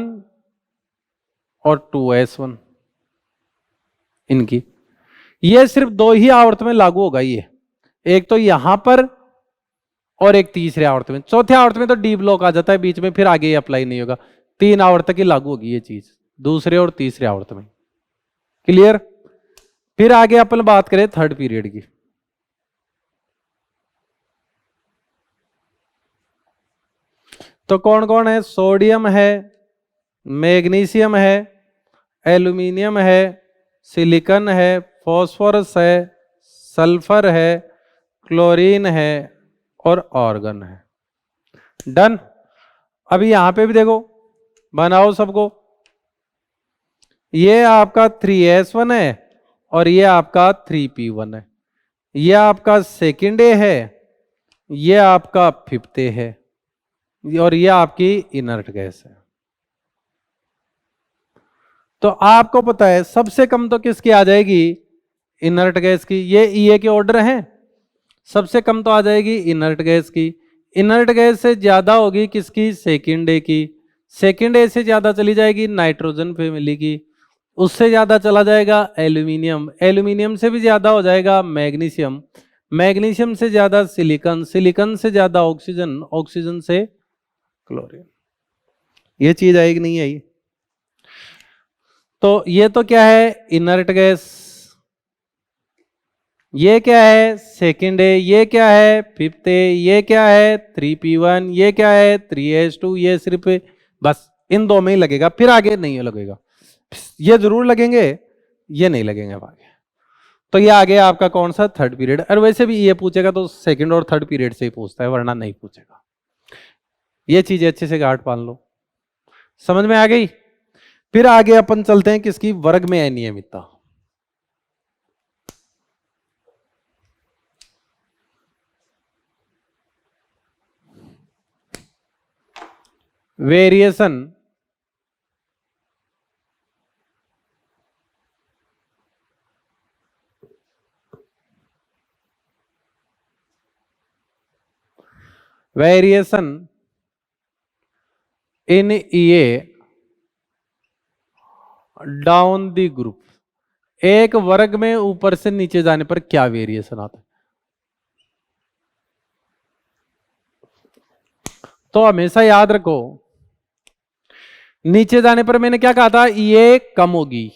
और 2S1 इनकी। ये सिर्फ 2 ही आवर्त में लागू होगा, ये एक तो यहां पर और एक तीसरे आवर्त में। चौथे आवर्त में तो डी ब्लॉक आ जाता है बीच में, फिर आगे अप्लाई नहीं होगा। 3 आवर्त तक ही लागू होगी ये चीज, दूसरे और तीसरे आवर्त में। क्लियर? फिर आगे अपन बात करें थर्ड पीरियड की। तो कौन कौन है? सोडियम है, मैग्नीशियम है, एल्यूमिनियम है, सिलिकॉन है, फॉस्फोरस है, सल्फर है, क्लोरीन है और ऑर्गन है। डन। अभी यहां पे भी देखो, बनाओ सबको। ये आपका 3S1 है और ये आपका 3P1 है। ये आपका सेकंड ए है, ये आपका फिफ्थ ए है, और ये आपकी इनर्ट गैस है। तो आपको पता है सबसे कम तो किसकी आ जाएगी? इनर्ट गैस की। ये ईए के ऑर्डर हैं, सबसे कम तो आ जाएगी इनर्ट गैस की। इनर्ट गैस से ज्यादा होगी किसकी? सेकंड ए की। सेकंड ए से ज्यादा चली जाएगी नाइट्रोजन फैमिली की। उससे ज्यादा चला जाएगा एल्यूमिनियम, एल्यूमिनियम से भी ज्यादा हो जाएगा मैग्नीशियम, मैग्नीशियम से ज्यादा सिलिकॉन, सिलिकॉन से ज्यादा ऑक्सीजन, ऑक्सीजन से क्लोरीन। ये चीज आई कि नहीं आई? तो ये तो क्या है, इनर्ट गैस, ये क्या है सेकंड है, ये क्या है फिफ्थ है, ये क्या है 3p1, ये क्या है 3s2, ये सिर्फ बस इन दो में ही लगेगा, फिर आगे नहीं लगेगा। ये जरूर लगेंगे, ये नहीं लगेंगे अब आगे। तो ये आगे आपका कौन सा, थर्ड पीरियड। और वैसे भी ये पूछेगा तो सेकंड और थर्ड पीरियड से ही पूछता है, वरना नहीं पूछेगा। ये चीजें अच्छे से गांठ पाल लो, समझ में आ गई। फिर आगे अपन चलते हैं किसकी, वर्ग में अनियमितता। Variation variation in A down the group, एक वर्ग में ऊपर से नीचे जाने पर क्या वेरिएशन आता है। तो हमेशा याद रखो, नीचे जाने पर मैंने क्या कहा था, ये कम होगी,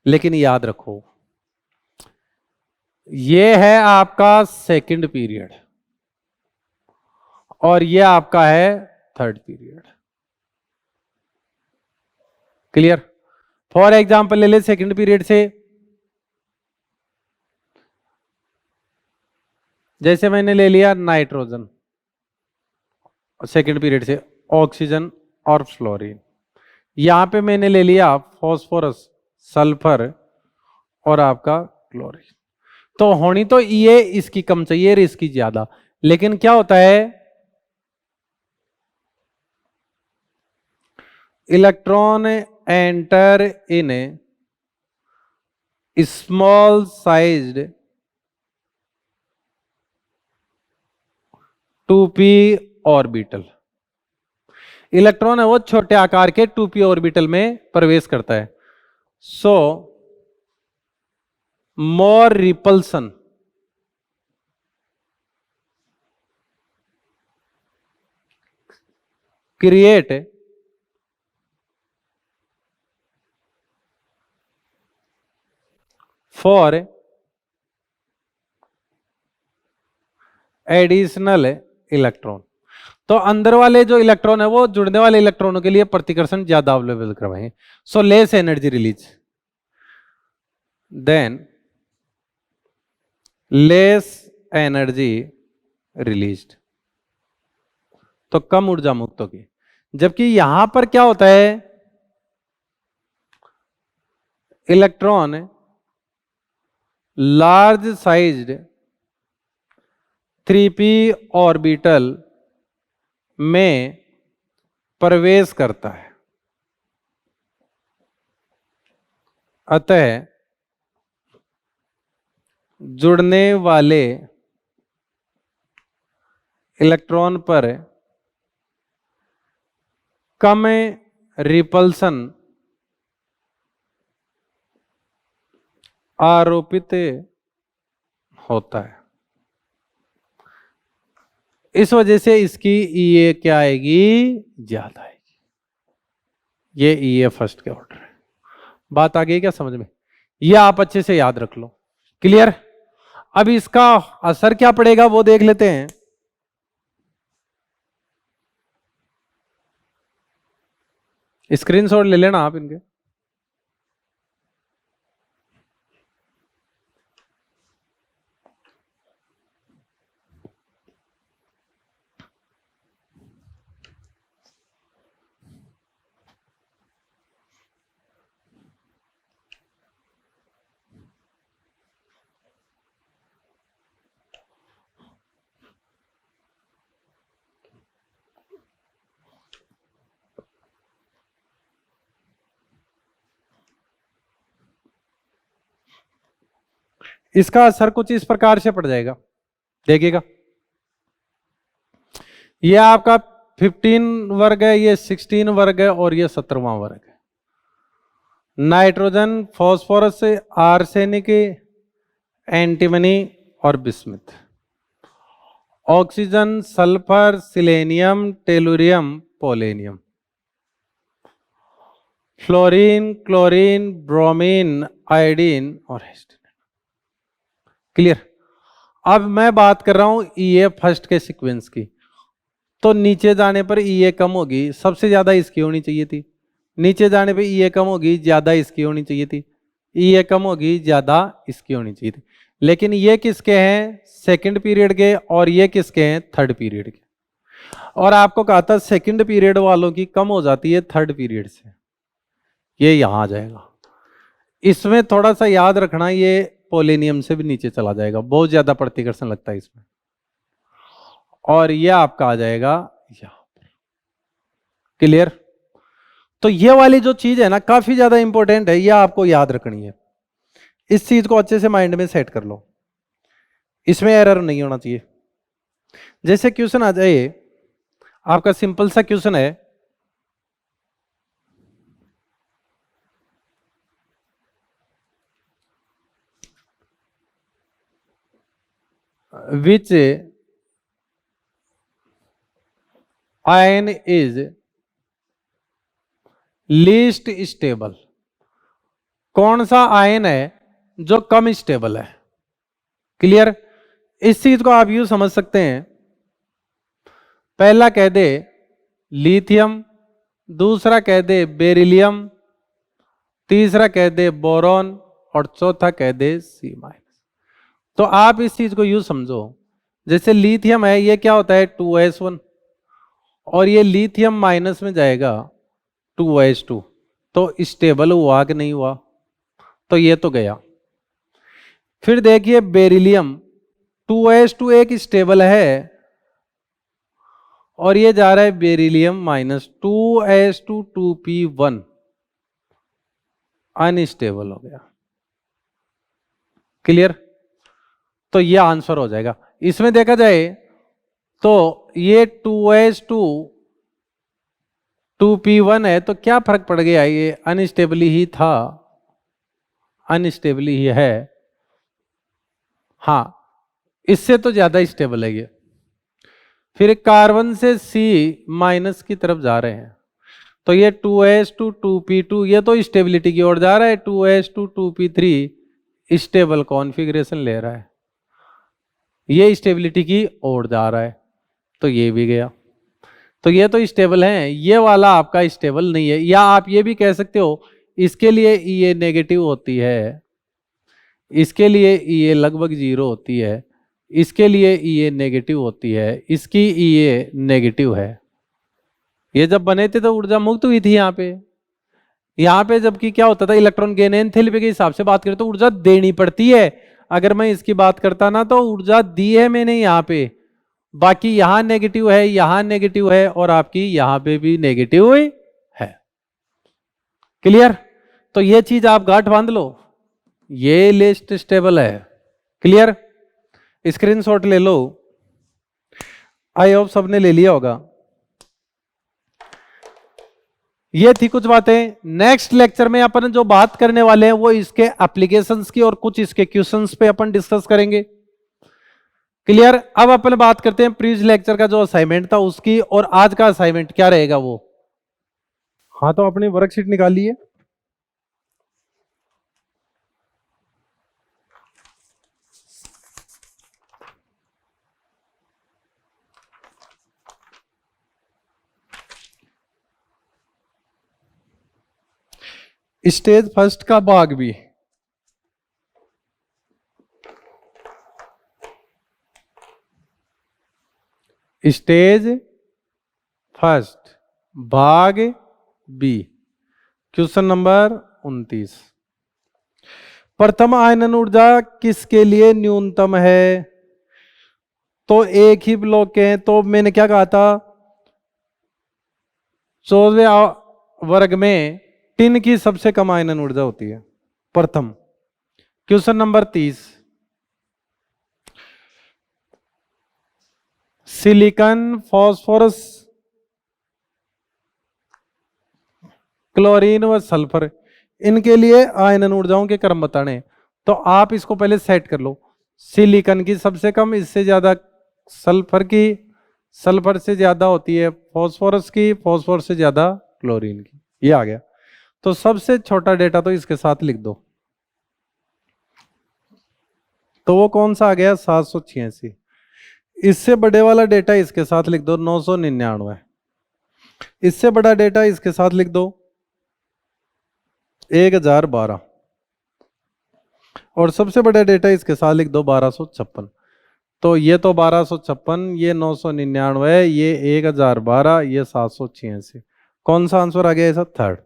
लेकिन याद रखो ये है आपका सेकंड पीरियड और ये आपका है third period. Clear? For example ले ले सेकंड पीरियड से, जैसे मैंने ले लिया नाइट्रोजन, सेकंड पीरियड से ऑक्सीजन और फ्लोरीन, यहां पे मैंने ले लिया फॉस्फोरस, सल्फर और आपका क्लोरीन। तो होनी तो ये इसकी कम चाहिए, इसकी ज्यादा, लेकिन क्या होता है, electron enter in small sized 2p orbital. Electron है वो छोटे आकार के 2p ऑर्बिटल में प्रवेश करता है। So more repulsion create for additional electron. तो अंदर वाले जो इलेक्ट्रॉन है वो जुड़ने वाले इलेक्ट्रॉनों के लिए प्रतिकर्षण ज्यादा अवेलेबल करवाएं, so less energy release, then less energy released, तो कम ऊर्जा मुक्त होगी। जबकि यहां पर क्या होता है, electron large sized 3p orbital में प्रवेश करता है, अतः जुड़ने वाले इलेक्ट्रॉन पर कम रिपल्सन आरोपित होता है। इस वजह से इसकी ये क्या आएगी, ज्यादा आएगी। ये फर्स्ट के ऑर्डर है। बात आ गई क्या समझ में? ये आप अच्छे से याद रख लो। क्लियर? अब इसका असर क्या पड़ेगा वो देख लेते हैं। स्क्रीनशॉट ले लेना आप इनके। इसका असर कुछ इस प्रकार से पड़ जाएगा, देखिएगा। ये आपका 15 वर्ग है, ये 16 वर्ग है और ये 17वां वर्ग है। नाइट्रोजन, फॉस्फोरस, आर्सेनिक, एंटीमनी और bismuth. Oxygen, sulphur, selenium, tellurium, polonium. Fluorine, chlorine, bromine, iodine और हेस्टिन। क्लियर। अब मैं बात कर रहा हूं ईए फर्स्ट के सीक्वेंस की, तो नीचे जाने पर ईए कम होगी, सबसे ज्यादा इसकी होनी चाहिए थी। नीचे जाने पर ईए कम होगी, ज्यादा इसकी होनी चाहिए थी। ईए कम होगी, ज्यादा इसकी होनी चाहिए थी। लेकिन ये किसके हैं? सेकंड पीरियड के, और ये किसके हैं? थर्ड पीरियड के। और आपको कहा था सेकंड पीरियड वालों की कम हो जाती है थर्ड पीरियड से। ये यहां आ जाएगा। इसमें थोड़ा सा याद रखना, ये पोलेनियम से भी नीचे चला जाएगा, बहुत ज्यादा प्रतिकर्षण लगता है इसमें। और ये आपका आ जाएगा यहां पर। क्लियर। तो ये वाली जो चीज है ना, काफी ज्यादा इंपॉर्टेंट है, ये आपको याद रखनी है। इस चीज को अच्छे से माइंड में सेट कर लो, इसमें एरर नहीं होना चाहिए। जैसे क्वेश्चन आ जाए, आपका सिंपल सा क्वेश्चन है, which ion is least stable। कौन सा आयन है जो कम स्टेबल है? क्लियर। इस चीज को आप यूं समझ सकते हैं, पहला कह दे लिथियम, दूसरा कह दे बेरिलियम, तीसरा कह दे बोरॉन, और चौथा कह दे सी माइनस। तो आप इस चीज को यूं समझो, जैसे लिथियम है, ये क्या होता है? 2s1, और ये लिथियम माइनस में जाएगा 2s2। तो स्टेबल हुआ कि नहीं हुआ? तो ये तो गया। फिर देखिए बेरिलियम, 2s2 एक स्टेबल है, और ये जा रहा है beryllium minus 2s2 2p1, unstable हो गया। क्लियर। तो ये आंसर हो जाएगा। इसमें देखा जाए तो ये 2s2 2p1 है, तो क्या फर्क पड़ गया? ये अनस्टेबली ही था, अनस्टेबली ही है। हाँ, इससे तो ज्यादा स्टेबल है ये। फिर कार्बन से सी माइनस की तरफ जा रहे हैं, तो ये 2s2 2p2, ये तो स्टेबिलिटी की ओर जा रहा है। 2s2 2p3 स्टेबल कॉन्फ़िगरेशन ले रहा है, ये स्टेबिलिटी की ओर जा रहा है, तो ये भी गया। तो ये तो स्टेबल है, ये वाला आपका स्टेबल नहीं है। या आप ये भी कह सकते हो, इसके लिए ये नेगेटिव होती है, इसके लिए ये लगभग जीरो होती है, इसके लिए ये नेगेटिव होती है, इसकी ये नेगेटिव है। ये जब बने थे तो ऊर्जा मुक्त हुई थी यहाँ पे जबकि क्या होता था, इलेक्ट्रॉन गेन एंथैल्पी के हिसाब से बात करें तो ऊर्जा देनी पड़ती है। अगर मैं इसकी बात करता ना, तो ऊर्जा दी है मैंने यहाँ पे, बाकी यहां नेगेटिव है, यहां नेगेटिव है, और आपकी यहां पे भी नेगेटिव है। क्लियर। तो ये चीज आप गांठ बांध लो, ये लिस्ट स्टेबल है। क्लियर। स्क्रीनशॉट ले लो, आई होप सबने ले लिया होगा। ये थी कुछ बातें। नेक्स्ट लेक्चर में अपन जो बात करने वाले हैं वो इसके एप्लीकेशंस की और कुछ इसके क्वेश्चंस पे अपन डिस्कस करेंगे। क्लियर। अब अपन बात करते हैं प्रीवियस लेक्चर का जो असाइनमेंट था उसकी, और आज का असाइनमेंट क्या रहेगा वो। हाँ, तो अपनी वर्कशीट निकालिए। स्टेज फर्स्ट का भाग भी, स्टेज फर्स्ट भाग बी, क्वेश्चन नंबर 29। प्रथम आयनन ऊर्जा किसके लिए न्यूनतम है? तो एक ही ब्लॉक के हैं, तो मैंने क्या कहा था, 14वें वर्ग में टिन की सबसे कम आयनन ऊर्जा होती है प्रथम। Question number 30, silicon, phosphorus, chlorine व सल्फर, इनके लिए आयनन ऊर्जाओं के क्रम बताने, तो आप इसको पहले सेट कर लो। सिलिकॉन की सबसे कम, इससे ज्यादा सल्फर की, सल्फर से ज्यादा होती है फास्फोरस की, फास्फोरस से ज्यादा क्लोरीन की। ये आ गया। तो सबसे छोटा डेटा तो इसके साथ लिख दो, तो वो कौन सा आ गया 786। इससे बड़े वाला डेटा इसके साथ लिख दो 999। इससे बड़ा डेटा इसके साथ लिख दो 1012, और सबसे बड़ा डेटा इसके साथ लिख दो 1256। तो ये तो 1256, ये 999, ये 1012, ये 786। कौन सा आंसर आ गया ऐसा? थर्ड।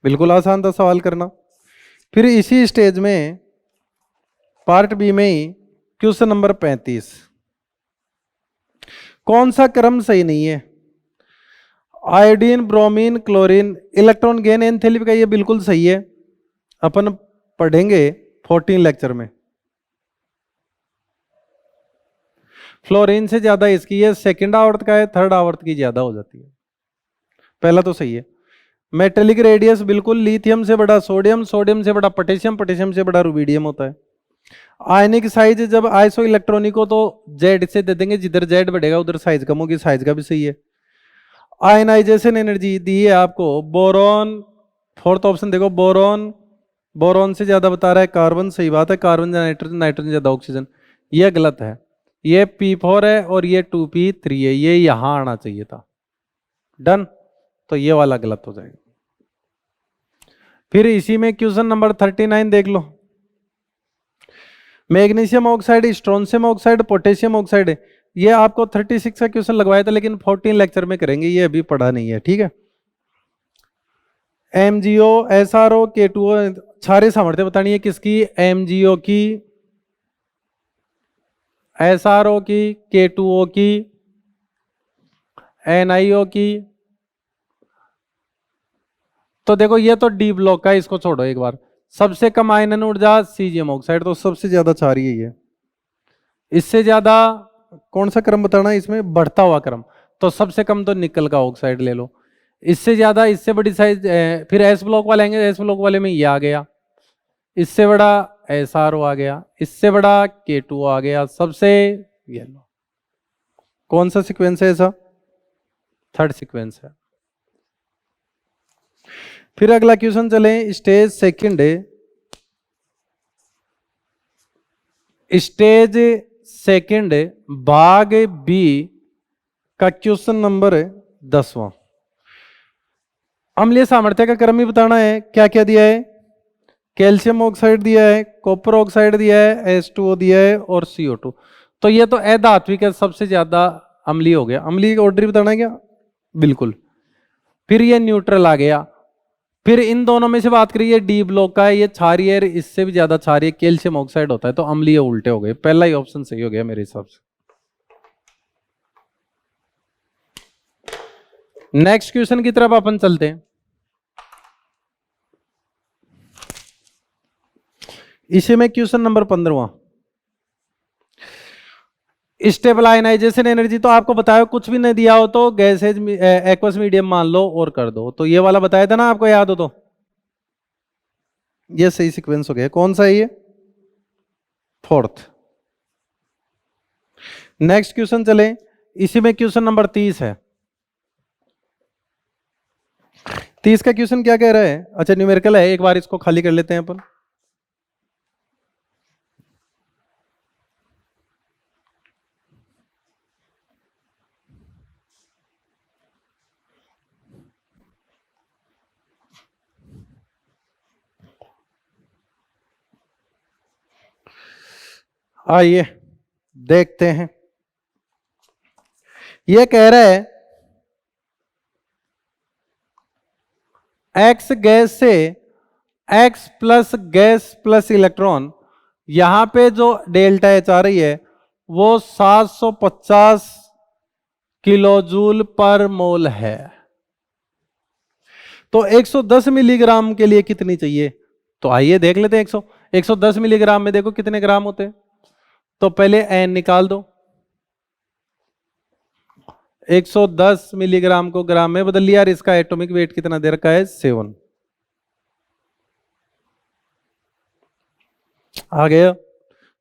बिल्कुल आसान था सवाल करना। फिर इसी स्टेज में पार्ट बी में ही क्वेश्चन नंबर 35, कौन सा क्रम सही नहीं है? Iodine, bromine, chlorine, electron gain, enthalpy का ये बिल्कुल सही है, अपन पढ़ेंगे 14 लेक्चर में। फ्लोरीन से ज्यादा इसकी ये सेकंड आवर्त का है, थर्ड आवर्त की ज्यादा हो जाती है। पहला तो सही है। मेटेलिक रेडियस बिल्कुल, लिथियम से बड़ा सोडियम, सोडियम से बड़ा पोटेशियम, पोटेशियम से बड़ा रुबिडियम होता है। आयनिक साइज जब आइसो इलेक्ट्रॉनिक हो तो जेड से दे देंगे, जिधर जेड बढ़ेगा उधर साइज कम होगी, साइज का भी सही है। आयनाइजेशन एनर्जी दी है आपको, बोरॉन, फोर्थ ऑप्शन देखो बोरॉन, बोरॉन से ज्यादा बता रहा है कार्बन, सही बात है, कार्बन ज्यादा नाइट्रोजन, नाइट्रोजन ज्यादा ऑक्सीजन, ये गलत है। ये P4 है और ये 2P3 है, ये यहां आना चाहिए था। डन, तो ये वाला गलत हो जाएगा। फिर इसी में क्वेश्चन नंबर 39 देख लो। Magnesium oxide, strontium oxide, potassium oxide है। ये आपको 36 का क्वेश्चन लगवाया था, लेकिन 14 लेक्चर में करेंगे, ये अभी पढ़ा नहीं है, ठीक है। MgO, SRO, K2O, सारे सामर्थ्य बतानी है किसकी? MgO की, SRO की, K2O की, NiO की। तो देखो ये तो डी ब्लॉक का, इसको छोड़ो एक बार। सबसे कम आयनन ऊर्जा सीजियम ऑक्साइड, तो सबसे ज्यादा चाह रही है ये। इससे ज्यादा कौन सा क्रम बताना है इसमें? बढ़ता हुआ क्रम, तो सबसे कम तो निकल का ऑक्साइड ले लो। इससे ज्यादा, इससे बड़ी साइज, फिर एस ब्लॉक वाले आएंगे, एस ब्लॉक वाले में ये आ गया, इससे बड़ा SRO आ गया, इससे बड़ा K2O आ गया, सबसे ये लो। कौन सा सीक्वेंस है ऐसा? थर्ड सीक्वेंस है। फिर अगला क्वेश्चन चले, स्टेज सेकंड, स्टेज सेकंड भाग बी का क्वेश्चन नंबर 10वां। अम्लीय सामर्थ्य का क्रम ही बताना है। क्या क्या दिया है? कैल्शियम ऑक्साइड दिया है, कॉपर ऑक्साइड दिया है, H2O दिया है और CO2। तो ये तो अधात्विक है, सबसे ज्यादा अम्लीय हो गया। अम्लीय ऑर्डर बताना है क्या? बिल्कुल। फिर ये न्यूट्रल आ गया। फिर इन दोनों में से बात करिए, डी ब्लॉक का है, ये क्षारीय है, इससे भी ज्यादा क्षारीय कैल्शियम ऑक्साइड होता है, तो अम्लीय उल्टे हो गए। पहला ही ऑप्शन सही हो गया मेरे हिसाब से। नेक्स्ट क्वेश्चन की तरफ अपन चलते हैं। इसी में क्वेश्चन नंबर 15वां, स्टेबल आयनाइजेशन एनर्जी। तो आपको बताया कुछ भी नहीं दिया हो तो गैसेज एक्वस मीडियम मान लो और कर दो, तो ये वाला बताया था ना आपको, याद हो तो। ये सही सीक्वेंस हो गया। कौन सा है ये? फोर्थ। नेक्स्ट क्वेश्चन चले, इसी में क्वेश्चन नंबर 30 है। 30 का क्वेश्चन क्या कह रहा है? अच्छा न्यूमेरिकल है, एक बार इसको खाली कर लेते हैं अपन। आइए देखते हैं। ये कह रहा है एक्स गैस से x plus gas plus electron, यहां पे जो डेल्टा एच आ रही है वो 750 किलोजूल पर मोल है। तो 110 मिलीग्राम के लिए कितनी चाहिए? तो आइए देख लेते हैं। 110 मिलीग्राम में देखो कितने ग्राम होते हैं। तो पहले एन निकाल दो। 110 मिलीग्राम को ग्राम में बदल लिया, और इसका एटॉमिक वेट कितना दे रखा है? 7। आ गया।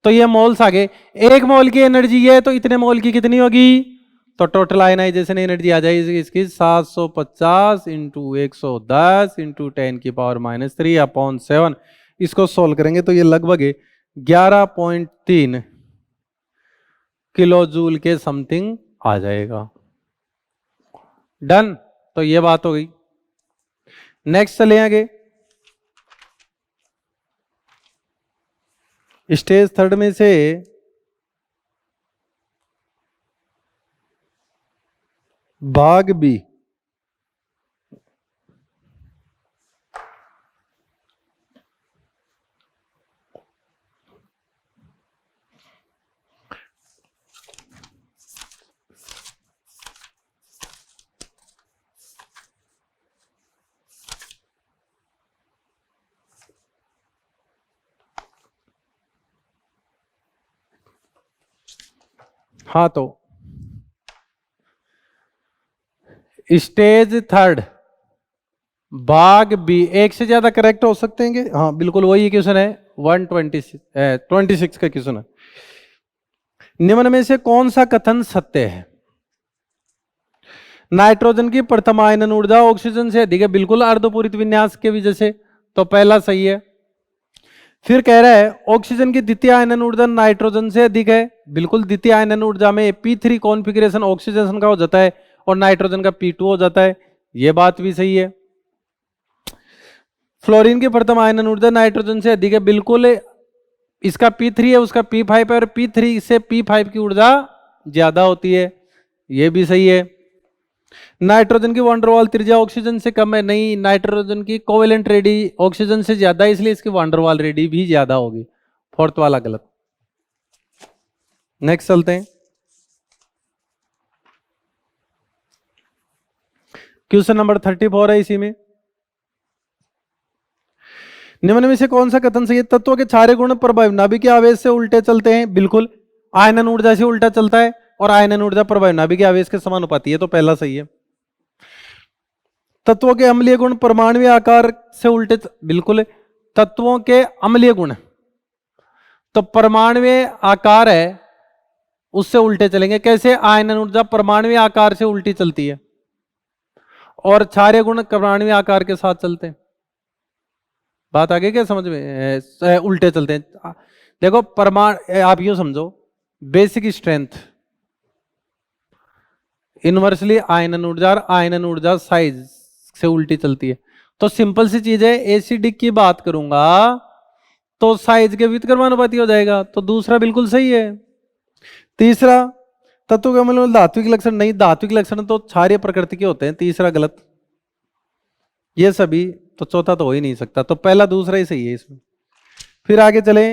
तो ये मोल्स आ गए। एक मोल की एनर्जी है तो इतने मोल की कितनी होगी? तो टोटल आयनाइजेशन एनर्जी आ जाएगी इसकी 750 इंटू 110 इंटू 10⁻³ अपॉन 7। इसको सोल्व करेंगे तो ये लगभग 11.3 किलो जूल के समथिंग आ जाएगा। डन। तो ये बात हो गई। नेक्स्ट चले आगे। स्टेज थर्ड में से भाग बी। हाँ तो स्टेज थर्ड भाग बी। एक से ज्यादा करेक्ट हो सकते हैं? हाँ बिल्कुल वही क्वेश्चन है। 26 का क्वेश्चन है। निम्न में से कौन सा कथन सत्य है? नाइट्रोजन की प्रथम आयनन ऊर्जा ऑक्सीजन से अधिक है। बिल्कुल अर्धपूरित विन्यास के वजह से, तो पहला सही है। फिर कह रहा है ऑक्सीजन की द्वितीय आयनन ऊर्जा नाइट्रोजन से अधिक है। बिल्कुल द्वितीय आयनन ऊर्जा में p3 कॉन्फ़िगरेशन ऑक्सीजन का हो जाता है और नाइट्रोजन का p2 हो जाता है। यह बात भी सही है। फ्लोरीन की प्रथम आयनन ऊर्जा नाइट्रोजन से अधिक है। बिल्कुल इसका p3 है, उसका p5 है और p3 से p5 की ऊर्जा ज्यादा होती है। यह भी सही है। नाइट्रोजन की वंडरवाल त्रिज्या ऑक्सीजन से कम है। नहीं, नाइट्रोजन की कोवेलेंट रेडी ऑक्सीजन से ज्यादा है, इसलिए इसकी वंडरवाल रेडी भी ज्यादा होगी। फोर्थ वाला गलत। नेक्स्ट चलते हैं। क्वेश्चन नंबर 34 है इसी में। निम्न में से कौन सा कथन सही है? तत्वों के क्षारीय गुण प्रभावी नाभिक के आवेश से उल्टे चलते हैं। बिल्कुल आयनन ऊर्जा से उल्टा चलता है और आयनन ऊर्जा प्रभावी नाभिक के आवेश के समानुपाती है, तो पहला सही है। तत्वों के अम्लीय गुण परमाणु आकार से उल्टे बिल्कुल तत्वों के अम्लीय गुण तो परमाणु आकार है उससे उल्टे चलेंगे। कैसे? आयनन ऊर्जा परमाणु आकार से उल्टी चलती है और क्षारीय गुण परमाणु आकार के साथ चलते हैं। बात आगे क्या समझ में? उल्टे चलते हैं। देखो परमाणु आप यूं समझो, बेसिक स्ट्रेंथ इनवर्सली आयनन ऊर्जा और आयनन ऊर्जा साइज से उल्टी चलती है। तो सिंपल सी चीज है, एसिडिक की बात करूंगा तो साइज के व्युत्क्रमानुपाती हो जाएगा, तो दूसरा बिल्कुल सही है। तीसरा तत्व के अम्ल धात्विक लक्षण नहीं, धात्विक लक्षण तो क्षारीय प्रकृति के होते हैं, तीसरा गलत। ये सभी तो चौथा तो हो ही नहीं सकता, तो पहला दूसरा ही सही है इसमें। फिर आगे चले।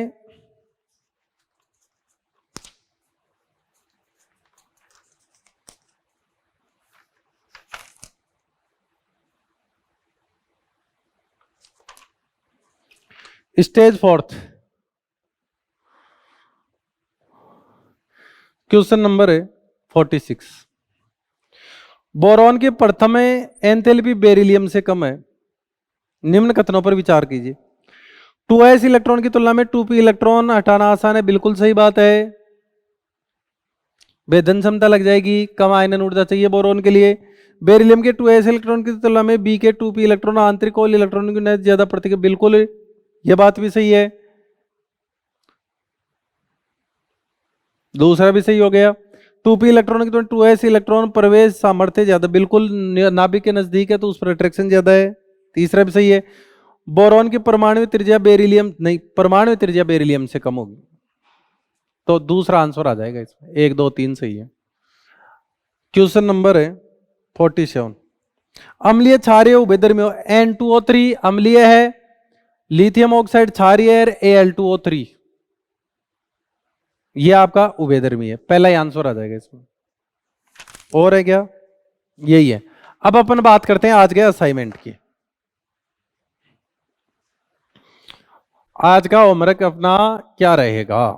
Stage fourth question number 46। Boron के प्रथम एंथैल्पी बेरिलियम से कम है। निम्न कथनों पर विचार कीजिए। 2s इलेक्ट्रॉन की तुलना में 2p इलेक्ट्रॉन हटाना आसान है। बिल्कुल सही बात है। भेदन क्षमता लग जाएगी, कम आयनन ऊर्जा चाहिए बोरोन के लिए। बेरिलियम के 2s इलेक्ट्रॉन की तुलना में b के 2p इलेक्ट्रॉन आंतरिक और इलेक्ट्रॉन की ज्यादा प्रतीक। बिल्कुल यह बात भी सही है। दूसरा भी सही हो गया। 2p इलेक्ट्रॉन की तुलना 2s इलेक्ट्रॉन प्रवेश सामर्थ्य ज्यादा। बिल्कुल नाभिक के नजदीक है तो उस पर अट्रैक्शन ज्यादा है, तीसरा भी सही है। बोरॉन की परमाणु त्रिज्या बेरिलियम नहीं, परमाणु त्रिज्या बेरिलियम से कम होगी, तो दूसरा आंसर आ जाएगा इसमें। 1 2 3 सही है। Question number 47। अम्लीय क्षारीय उभयधर्मी N2O3 अम्लीय है, लिथियम ऑक्साइड क्षारीय है, Al2O3 ये आपका उभयधर्मी है। पहला ही आंसर आ जाएगा इसमें। और है क्या? यही है। अब अपन बात करते हैं आज के असाइनमेंट की। आज का होमवर्क अपना क्या रहेगा?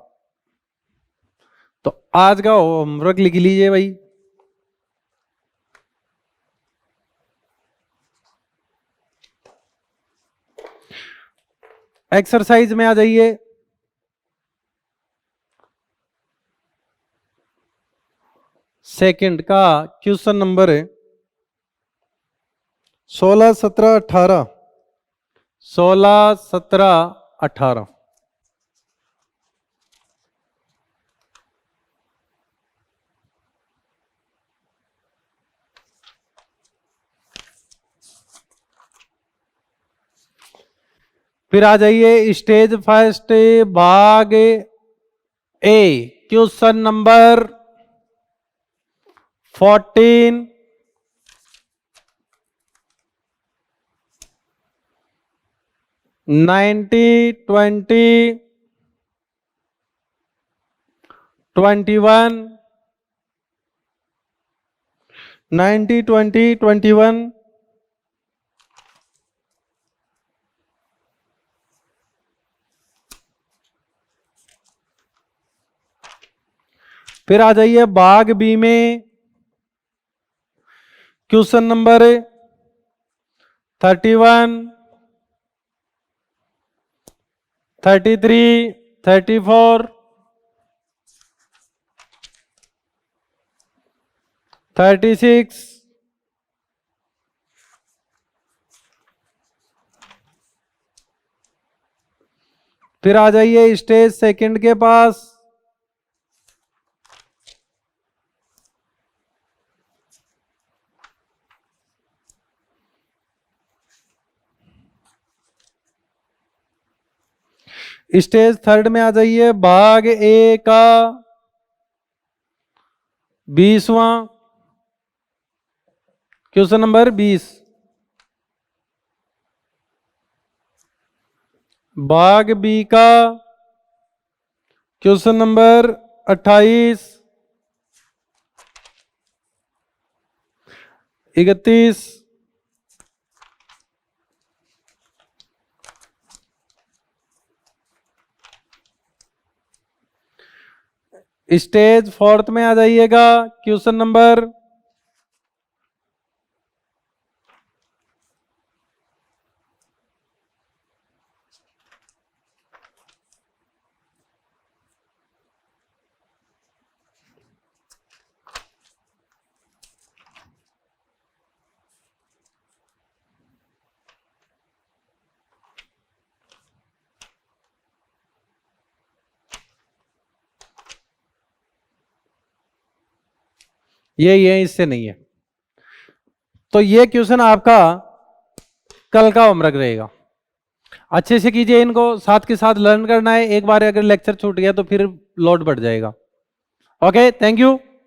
तो आज का होमवर्क लिख लीजिए भाई। एक्सरसाइज में आ जाइए। सेकंड का क्वेश्चन नंबर है 16, 17, 18। 16, 17, 18। फिर आ जाइए स्टेज फर्स्ट भाग ए, क्वेश्चन नंबर 14, 90, 20, 21, 90, 20, 21। फिर आ जाइए भाग बी में क्वेश्चन नंबर 31, 33, 34, 36। फिर आ जाइए स्टेज सेकंड के पास। स्टेज थर्ड में आ जाइए भाग ए का 20वां क्वेश्चन नंबर 20। भाग बी का क्वेश्चन नंबर 28, 31। स्टेज फोर्थ में आ जाइएगा क्वेश्चन नंबर ये इससे नहीं है। तो ये क्वेश्चन आपका कल का होमवर्क रहेगा। अच्छे से कीजिए इनको, साथ के साथ लर्न करना है। एक बार अगर लेक्चर छूट गया तो फिर लोड बढ़ जाएगा। Okay, thank you.